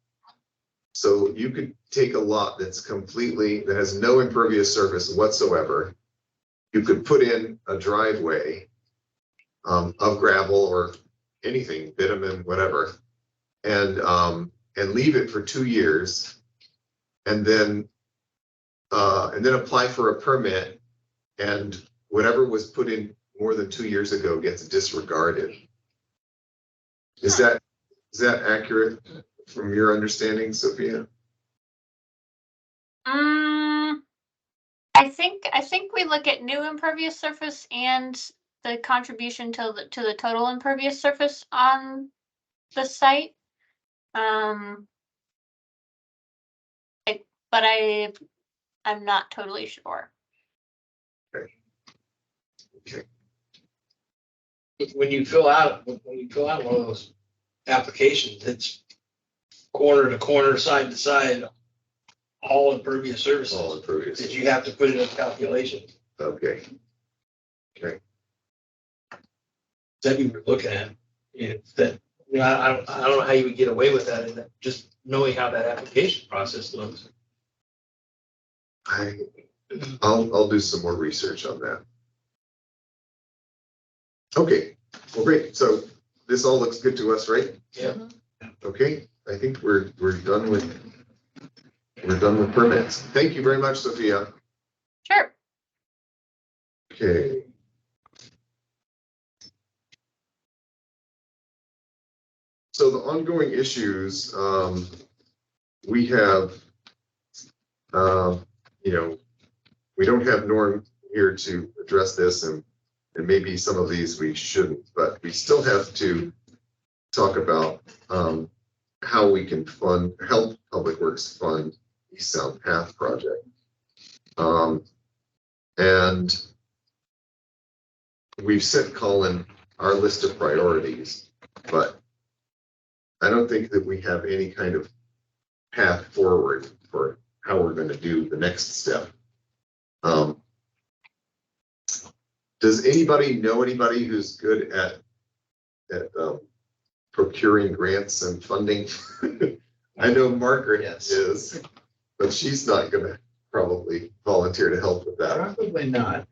So you could take a lot that has no impervious surface whatsoever. You could put in a driveway of gravel or anything, bitumen, whatever, and leave it for 2 years, and then apply for a permit, and whatever was put in more than 2 years ago gets disregarded. Is that accurate from your understanding, Sophia? I think we look at new impervious surface and the contribution to the total impervious surface on the site. But I'm not totally sure. Okay. When you fill out one of those applications, it's corner to corner, side to side, all impervious All surfaces impervious. that you have to put in a calculation. Okay. That you were looking at, that, I don't know how you would get away with that, and just knowing how that application process looks. I'll do some more research on that. Okay, well, great. So this all looks good to us, right? Yeah. Okay, I think we're done with permits. Thank you very much, Sophia. Sure. Okay. So the ongoing issues, we have, we don't have Norm here to address this, and maybe some of these we shouldn't, but we still have to talk about how we can help Public Works fund East Sound Path project. And we've sent Colin our list of priorities, but I don't think that we have any kind of path forward for how we're going to do the next step. Does anybody know anybody who's good at procuring grants and funding? I know Margaret is, but she's not going to probably volunteer to help with that. Probably not.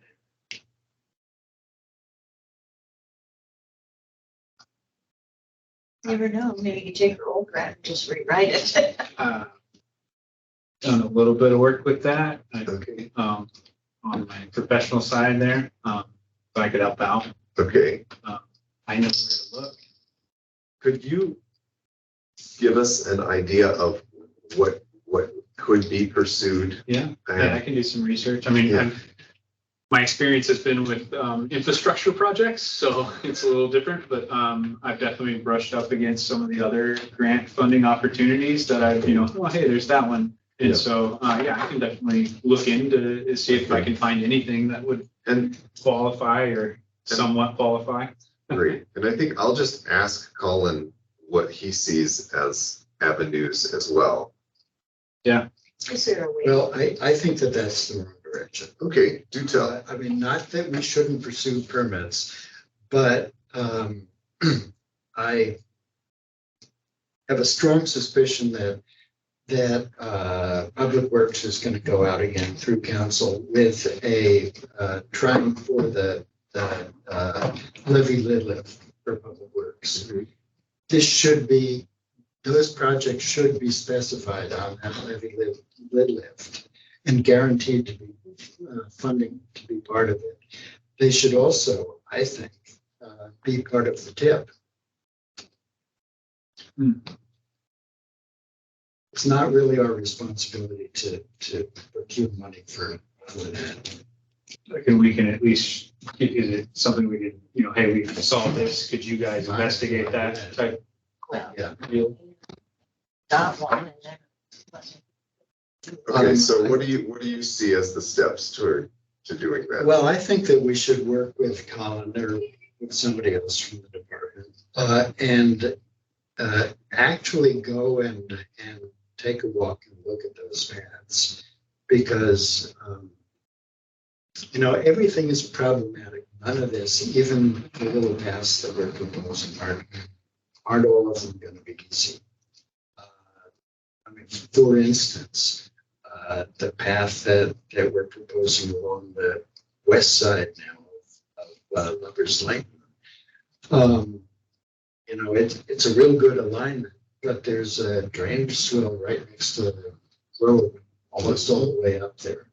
never know, maybe you take your old grant and just rewrite it. Done a little bit of work with that. Okay, On my professional side there, so I could help out. okay. I know where to look. Could you give us an idea of what could be pursued? Yeah, I can do some research. I mean, Yeah. my experience has been with infrastructure projects, so it's a little different, but I've definitely brushed up against some of the other grant funding opportunities that I've, oh, hey, there's that one. And Yeah. so, yeah, I can definitely look into see if I can find anything that would And qualify or somewhat qualify. great, and I think I'll just ask Colin what he sees as avenues as well. Is there a way? Well, I think that that's the wrong direction. Okay, do tell. I mean, not that we shouldn't pursue permits, but I have a strong suspicion that Public Works is going to go out again through council with a trying for the levy lid lift for Public Works. Mhm. This should be, those projects should be specified on that levy lid lift and guaranteed to be funding to be part of it. They should also, I think, be part of the tip. It's not really our responsibility to procure money for that. And we can at least, is it something we could, hey, we solved this, could you guys investigate that type Well, Yeah. deal? got one and then. Okay, so what do you see as the steps to doing that? Well, I think that we should work with Colin or with somebody else from the department and actually go and take a walk and look at those paths because, everything is problematic. None of this, even the little paths that we're proposing aren't all of them going to be easy. I mean, for instance, the path that we're proposing along the west side now of Lover's Lane. It's a real good alignment, but there's a drainage swell right next to the road, almost all the way up there.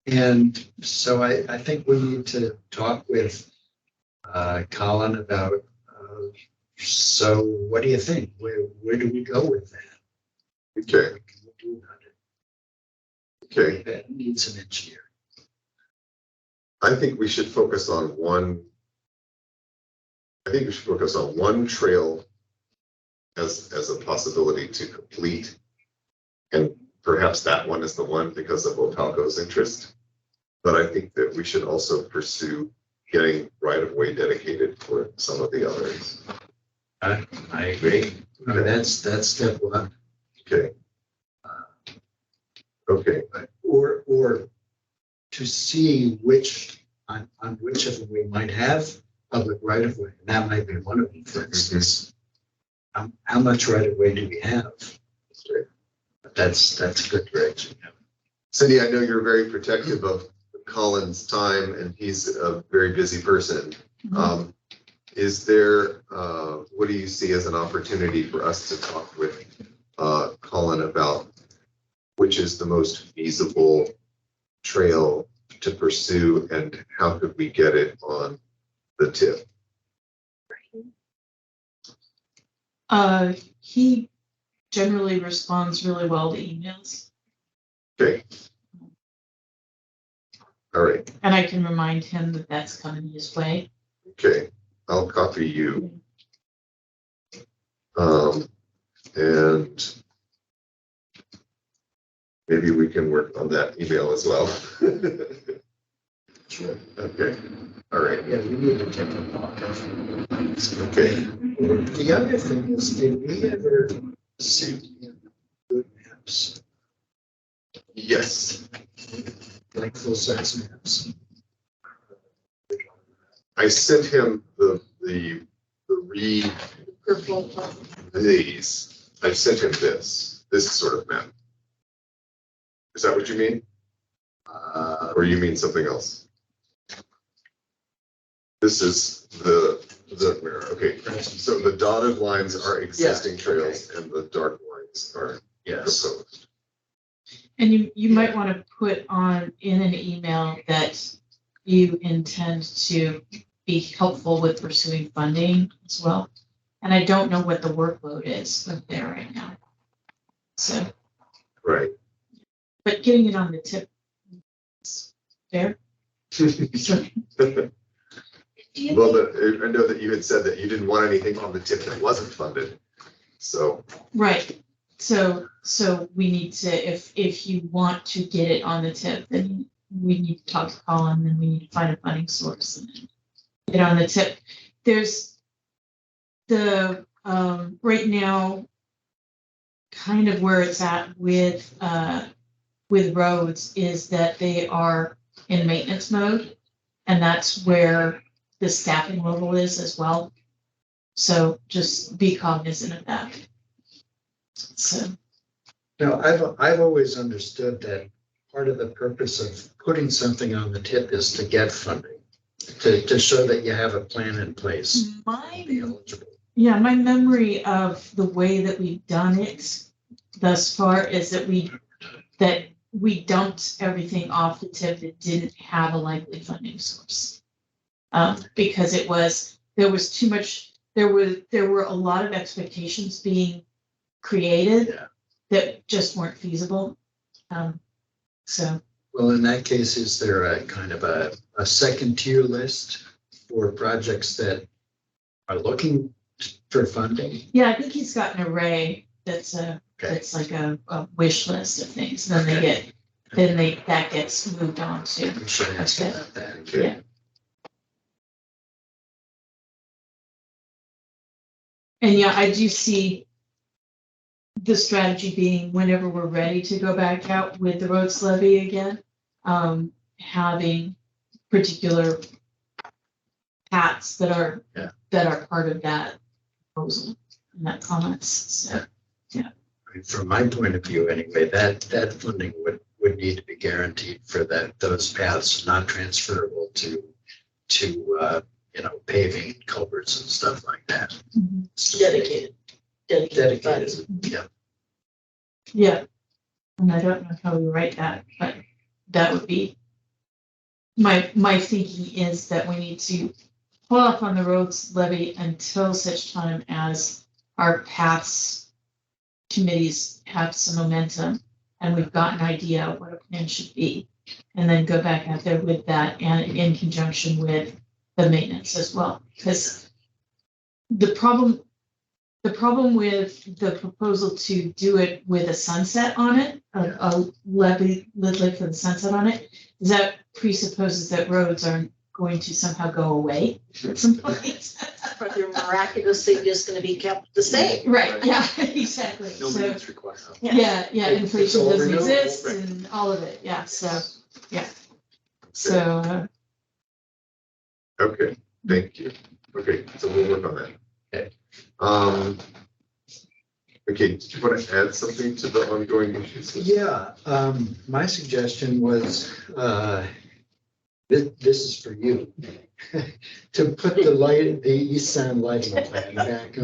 And so I think we need to talk with Colin about, so what do you think? Where do we go with that? Okay, What can we do about it? okay. That needs an engineer. I think we should focus on one. I think we should focus on one trail as a possibility to complete. And perhaps that one is the one because of Opalco's interest. But I think that we should also pursue getting right-of-way dedicated for some of the others. I agree. I mean, that's step one. Okay. Okay, Or to see which on which of them we might have public right of way. And that might be one of them, for instance. How much right of way do we have? That's a good direction. Cindy, I know you're very protective of Colin's time and he's a very busy person. Is there, what do you see as an opportunity for us to talk with Colin about which is the most feasible trail to pursue and how could we get it on the tip? He generally responds really well to emails, Okay. All right, and I can remind him that that's coming his way. okay, I'll copy you. And maybe we can work on that email as well. Sure. Okay, all right, Yeah, we need to take a walk. okay. The other thing is, did we ever send in good maps, Yes, like full-size maps? I sent him the read these. I sent him this sort of map. Is that what you mean? Or you mean something else? This is Okay, so the dotted lines are existing Yeah, trails and the dark lines are Yes. proposed. And you might want to put on in an email that you intend to be helpful with pursuing funding as well. And I don't know what the workload is up there right now. So, Right. but getting it on the tip is fair. So, Well, I know that you had said that you didn't want anything on the tip that wasn't funded. So, right. So we need to, if you want to get it on the tip, then we need to talk to Colin, and we need to find a funding source and then get on the tip. There's the, right now, kind of where it's at with roads is that they are in maintenance mode. And that's where the staffing level is as well. So just be cognizant of that. So. No, I've always understood that part of the purpose of putting something on the tip is to get funding, to show that you have a plan in place. Be eligible. Yeah, my memory of the way that we've done it thus far is that we dumped everything off the tip that didn't have a likely funding source. Because there was too much, there were a lot of expectations being created that just weren't feasible. So. Well, in that case, is there a kind of a second tier list for projects that are looking for funding? Yeah, I think he's got an array that's like a wish list of things. Then that gets moved on to. We should ask about that. okay. Yeah. And yeah, I do see the strategy being whenever we're ready to go back out with the roads levy again, having particular paths that are part of that proposal and that comments. So, yeah. From my point of view, anyway, that funding would need to be guaranteed for those paths, not transferable to paving culverts and stuff like that. Dedicated. Dedicated, yeah. Yeah. And I don't know how we write that, but that would be my thinking is that we need to pull off on the roads levy until such time as our paths committees have some momentum and we've got an idea of what a plan should be. And then go back out there with that and in conjunction with the maintenance as well. Because the problem with the proposal to do it with a sunset on it, a levy for the sunset on it, is that presupposes that roads aren't going to somehow go away at some point. But they're miraculously just gonna be kept the same. Right, yeah, exactly. No So, maintenance required. yeah, inflation all doesn't renewable, exist right. and all of it, yeah, so, yeah. So, Okay, thank you. Okay, so we'll work on that. Okay. Okay, do you want to add something to the ongoing issues? Yeah, my suggestion was, this is for you, to put the East Sound lighting plan back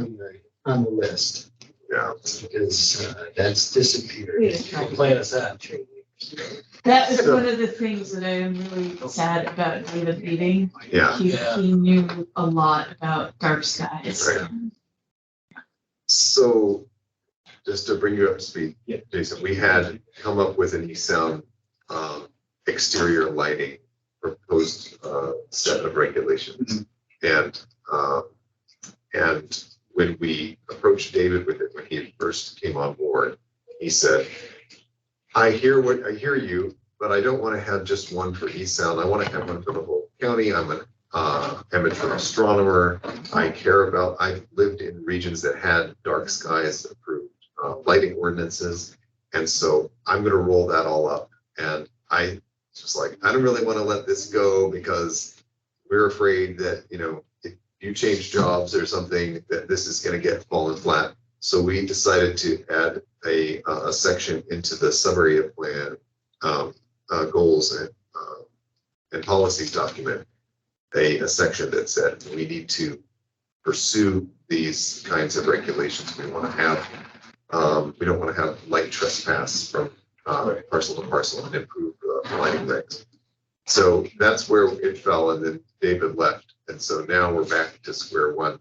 on the list, Yeah, because that's disappeared. What plan is that? that is one of the things that I am really sad about David leaving. yeah. He knew a lot about dark skies. Right. So just to bring you up to speed, Yeah. Jason, we had come up with an East Sound exterior lighting proposed set of regulations. And when we approached David with it, when he first came on board, he said, I hear you, but I don't want to have just one for East Sound. I want to have one for the whole county. I'm an amateur astronomer. I've lived in regions that had dark skies approved lighting ordinances. And so I'm going to roll that all up. And I just like, I don't really want to let this go because we're afraid that, if you change jobs or something, that this is going to get fallen flat. So we decided to add a section into the summary of plan goals and policies document, a section that said we need to pursue these kinds of regulations. We want to have, we don't want to have light trespass from parcel to parcel and improve the lighting regs. So that's where it fell, and then David left. And so now we're back to square one.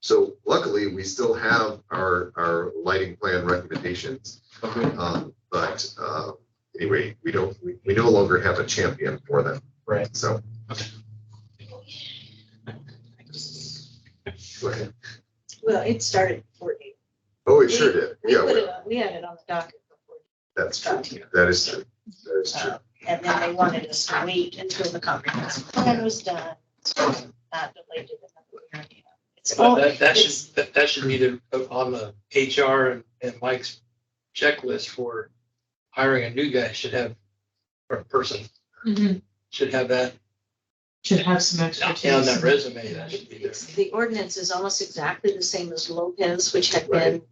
So luckily, we still have our lighting plan recommendations. But anyway, we no longer have a champion for them. Right. So. Go ahead. Well, it started before you. Oh, it sure did. We Yeah, put it on, we had it on the docket before. that's true. got here. That is true. That is true. And then they wanted us to wait until the comprehensive plan was done. So that delayed it another year and a half. It's Well, all, that should be on the HR and Mike's checklist for hiring a new guy should have, or a person, should have that Should have some on expertise. that resume. That should be there. the ordinance is almost exactly the same as Lopez, which had Right. been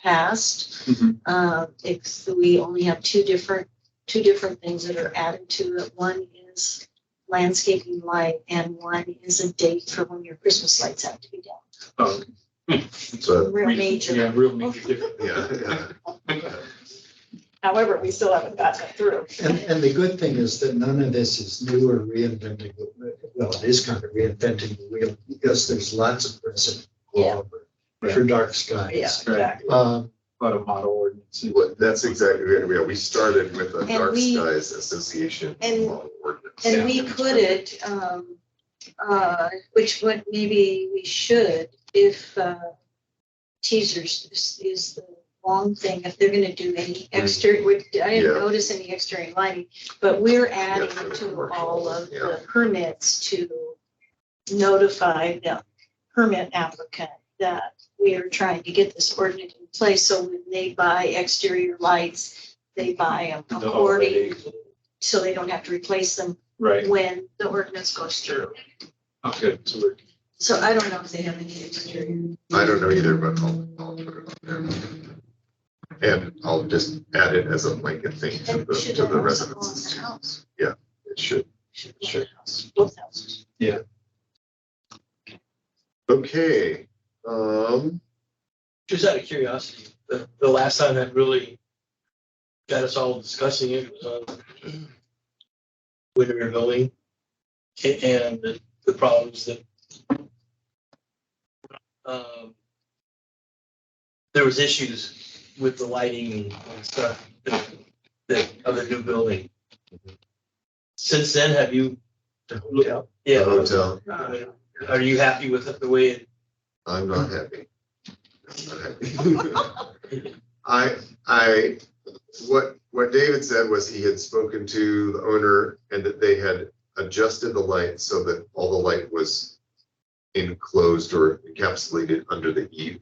passed. Mhm. We only have two different things that are added to it. One is landscaping light and one is a date for when your Christmas lights have to be down. Oh, But Real major. yeah, real major difference. yeah. However, we still haven't gotten it through. And the good thing is that none of this is new or reinventing, well, it is kind of reinventing the wheel because there's lots of precedent all Yeah. over for dark skies. Yeah, exactly. A lot of model ordinances. That's exactly it. Yeah, we started with a And Dark we- Skies Association and- model ordinance. And we put it, which what maybe we should, if teasers is the long thing, if they're gonna do any exterior, I didn't Yeah. notice any exterior lighting, but we're adding for to commercial, all of yeah. the permits to notify the permit applicant that we are trying to get this ordinance in place, so when they buy exterior lights, they buy them according, so they don't have to replace them Right. when the ordinance goes through. Okay, so we're. So I don't know if they have any exterior. I don't know either, but I'll put it on there. And I'll just add it as a blanket thing to And should the have also on residences. the house. It should. Should be on Sure. the house, both houses. Okay, Just out of curiosity, the last time that really got us all discussing it was on Windermere Building and the problems that there was issues with the lighting and stuff of the new building. Since then, have you? The hotel. the Yeah. hotel, Are you happy with the way it? I'm not happy. I'm not happy. What David said was he had spoken to the owner and that they had adjusted the light so that all the light was enclosed or encapsulated under the eave.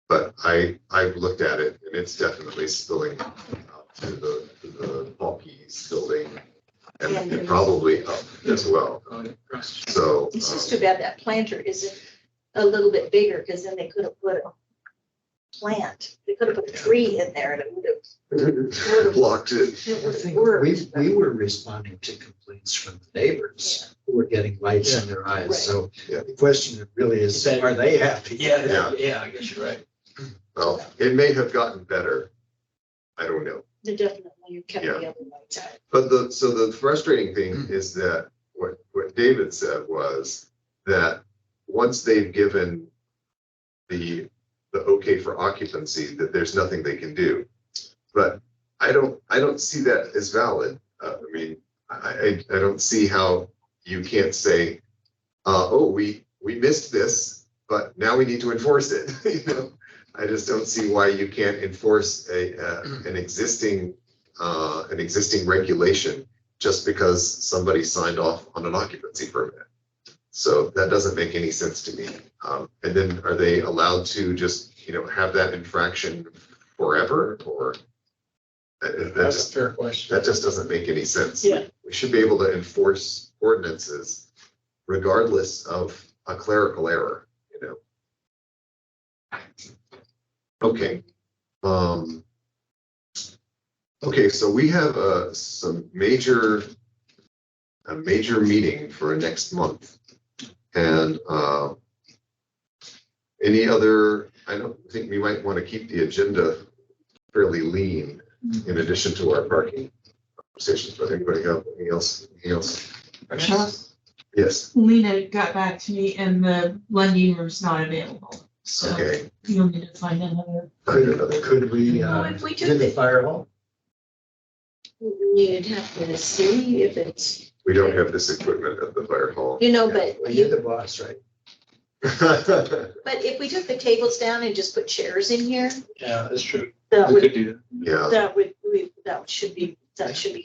But I've looked at it and it's definitely spilling out to the bulkies building and probably up as well. So. It's just too bad that planter isn't a little bit bigger, because then they could have put a plant, they could have put a tree in there and it would have. Blocked it. It I would think have worked. we were responding to complaints from the neighbors who were getting lights in their eyes. Right. So Yeah. the question really is, Is that- are they happy? Yeah, I guess you're right. Well, it may have gotten better. I don't know. They definitely kept the Yeah. other lights out. But the frustrating thing is that what David said was that once they've given the okay for occupancy, that there's nothing they can do. But I don't see that as valid. I mean, I don't see how you can't say, oh, we missed this, but now we need to enforce it. You know, I just don't see why you can't enforce an existing regulation just because somebody signed off on an occupancy permit. So that doesn't make any sense to me. And then are they allowed to just, have that infraction forever or? That's a fair question. That just doesn't make any sense. Yeah. We should be able to enforce ordinances regardless of a clerical error, Okay. Okay, so we have a major meeting for next month. And Any other, I don't think we might want to keep the agenda fairly lean in addition to our parking conversations, but anybody have anything else? Charles, Yes, Lena got back to me and the Lundin room's not available, so okay. you'll need to find another. Could we, Well, if we do took the the, fire hall? you'd have to see if it's, We don't have this equipment at the fire hall. you know, but You're the boss, right? but if we took the tables down and just put chairs in here, Yeah, that's true. that We would, could do that. Yeah, that should be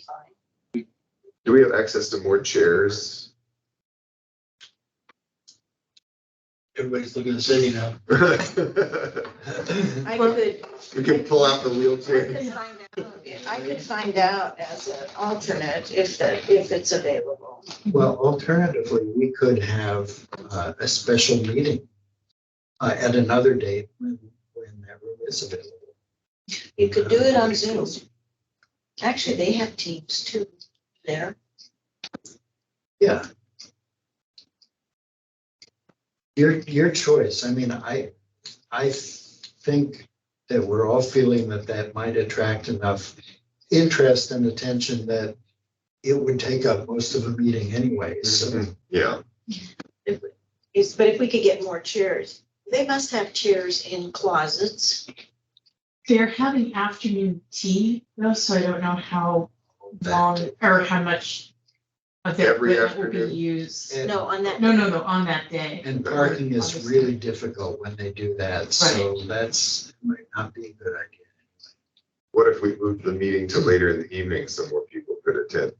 fine. do we have access to more chairs? Everybody's looking at the city now. I Well- could, We can pull out the I wheelchair. could find out as an alternate if it's available. Well, alternatively, we could have a special meeting at another date when that room is available. You could do it on Zoom. Actually, they have Teams too there. Yeah. Your choice. I mean, I think that we're all feeling that that might attract enough interest and attention that it would take up most of a meeting anyway, so. Yeah, But if we could get more chairs, they must have chairs in closets. They're having afternoon tea though, so I don't know how long or how much of their Every equipment will be afternoon? used. And- No, on that. No, on that day. And parking is really difficult when they do that, so that's might not be a good idea. what if we moved the meeting to later in the evening so more people could attend?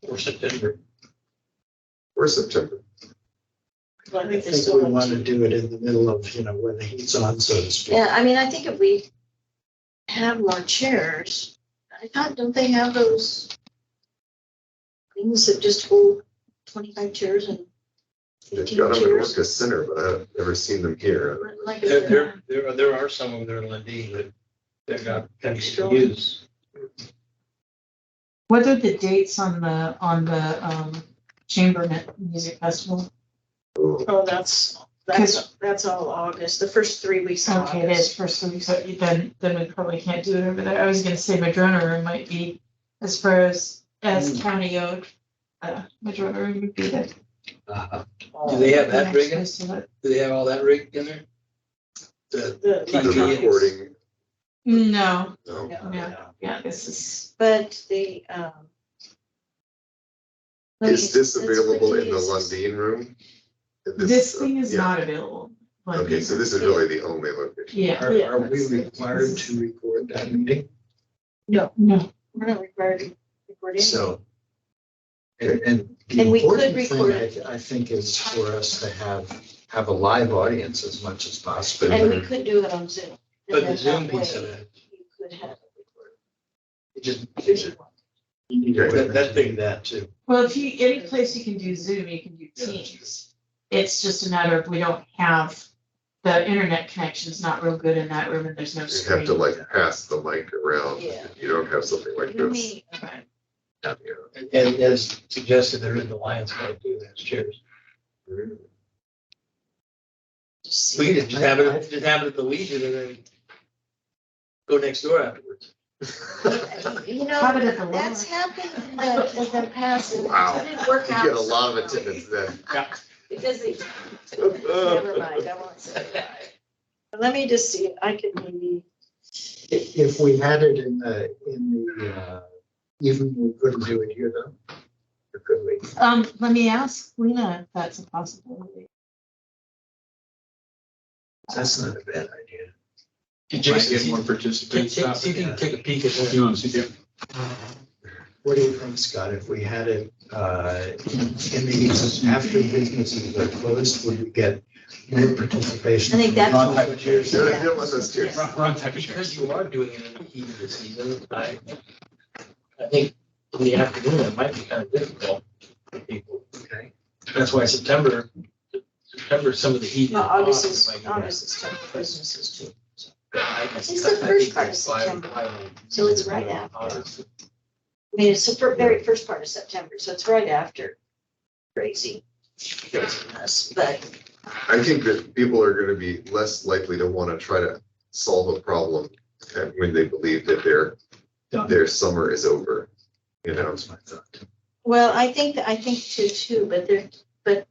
Or September. Or September? Well, I they think still we have want to to- do it in the middle of, when the heat's on, so to speak. Yeah, I mean, I think if we have more chairs, I thought, don't they have those things that just hold 25 chairs and They've 15 got them in chairs? Orca Center, but I've never seen them here. Like There are some over there in Lundin that they've got extra use. What are the dates on the Chamber Music Festival? Oh, that's all August, the first 3 weeks of Okay, it is August. first week, so then we probably can't do it over there. I was gonna say Madrona Room might be as far as county owned. Madrona Room would be the. Do they have that next rig in? place to look. Do they have all that rig in there? The The- The TV is- recording, No, no. yeah, this is, But the, Is this That's available what in the it is. Lundin room? this thing is yeah. not available. Okay, so this is really the only location. Yeah. Are we required to record that meeting? No, we're not required to record anything. So. And the And we could important thing, record I think, is for us to have a live audience as much as possible. And we could do it on Zoom. But the And Zoom that piece of way it, You could have it it just, recorded. You need Okay. equipment That to thing- do that too. well, any place you can do Zoom, you can do Teams. It's just a matter of we don't have, the internet connection's not real good in that room and there's no You screen. have to like pass the mic around. Yeah. You don't have something like Let this. me, Yeah. and as suggested, there is the Lions Club too, that's chairs. just We see. could just have it at the Legion and then go next door afterwards. You Have it at the know, that's Walmart. happened in the past. and Wow. It didn't work You out. get a lot of so well. attendance then. Because they, never mind, I won't say that. But let me just see, I could maybe, If we had it in the evening, we couldn't do it here though. Or could we? Let me ask Lena if that's a possibility. That's not a bad idea. Might get more participants. See if you can take a peek at that. You want to see it? What do you think, Scott? If we had it in the evenings after businesses are closed, would we get more participation? I think from that's- wrong type of chairs? You don't want those chairs. Wrong type of Because chairs. you are doing it in the heat of the season, I think in the afternoon, it might be kind of difficult for people. Okay. That's why September, some of the heat. well, off, August it is, might be August is tough for businesses too. bad. I It's the I first think part of that's why- September. why- So it's right after. August. I mean, it's the very first part of September, so it's right after craziness, but I think that people are gonna be less likely to wanna try to solve a problem when they believe that their summer is over, you know? Well, I think too, but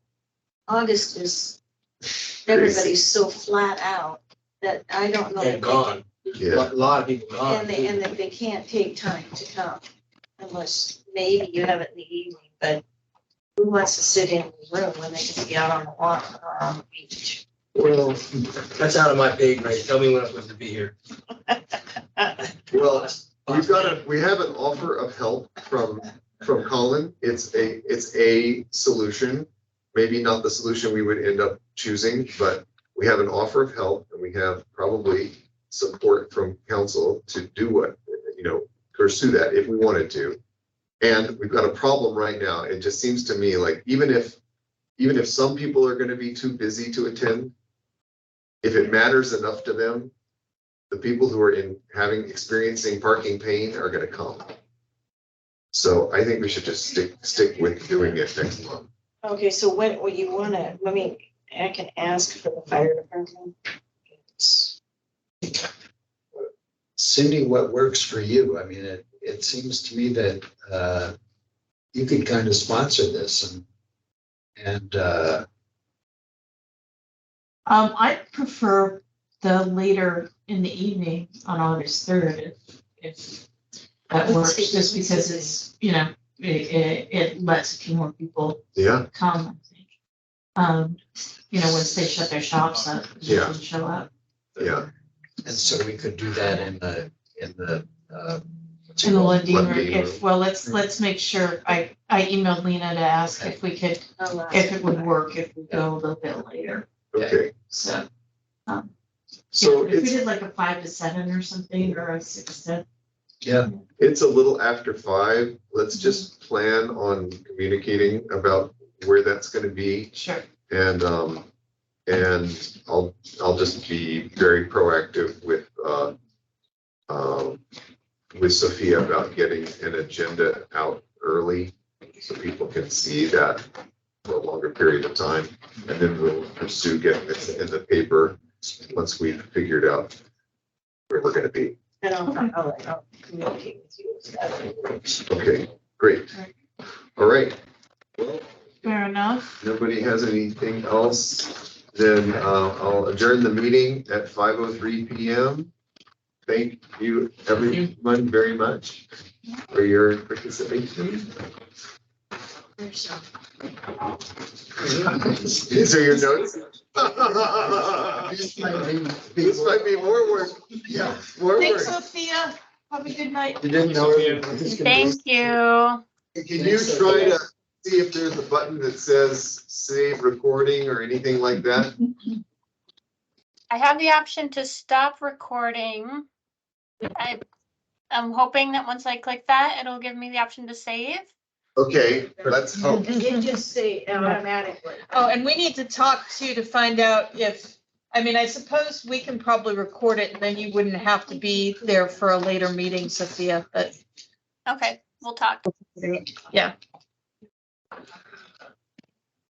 August is, everybody's so flat out that I don't know. And gone. Yeah, A lot of people gone. And they can't take time to come unless maybe you have it in the evening, but who wants to sit in the room when they can be out on the water or on the beach? Well, that's out of my pay grade. Tell me when I'm supposed to be here. well, we have an offer of help from Colin. It's a solution, maybe not the solution we would end up choosing, but we have an offer of help and we have probably support from council to do what, pursue that if we wanted to. And we've got a problem right now. It just seems to me like even if some people are going to be too busy to attend, if it matters enough to them, the people who are experiencing parking pain are going to come. So I think we should just stick with doing it next month. Okay, so when you wanna, I can ask for the fire department. Cindy, what works for you? I mean, it seems to me that you could kind of sponsor this and I prefer the later in the evening on August 3rd, if that works, just because it's, it lets a few more people Yeah, come, I think. Once they shut their shops up, they Yeah. can show up. yeah. and so we could do that in the In the Lundin room, Lundin room. let's make sure, I emailed Lena to ask if we could, if it would work, if we go a little bit later, Okay. so. So If we it's did like a 5 to 7 or something, or a 6 to, yeah. it's a little after 5. Let's just plan on communicating about where that's going to be. sure. And I'll just be very proactive with Sophia about getting an agenda out early so people can see that for a longer period of time. And then we'll pursue getting this in the paper once we've figured out where we're going to be. And I'll communicate with you. Okay, great. All right. Well, Fair enough. if nobody has anything else, then I'll adjourn the meeting at 5:03 p.m. Thank you, everyone, very much for your participation. These are your notes. This might be more work. Yeah. More Thanks, work. Sophia. Have a good night. You didn't know. Thank you. Can you try to see if there's a button that says save recording or anything like that? I have the option to stop recording. I'm hoping that once I click that, it'll give me the option to save. Okay, let's hope. It just say automatically. Oh, and we need to talk too, to find out if, I suppose we can probably record it and then you wouldn't have to be there for a later meeting, Sophia, but Okay, we'll talk. yeah.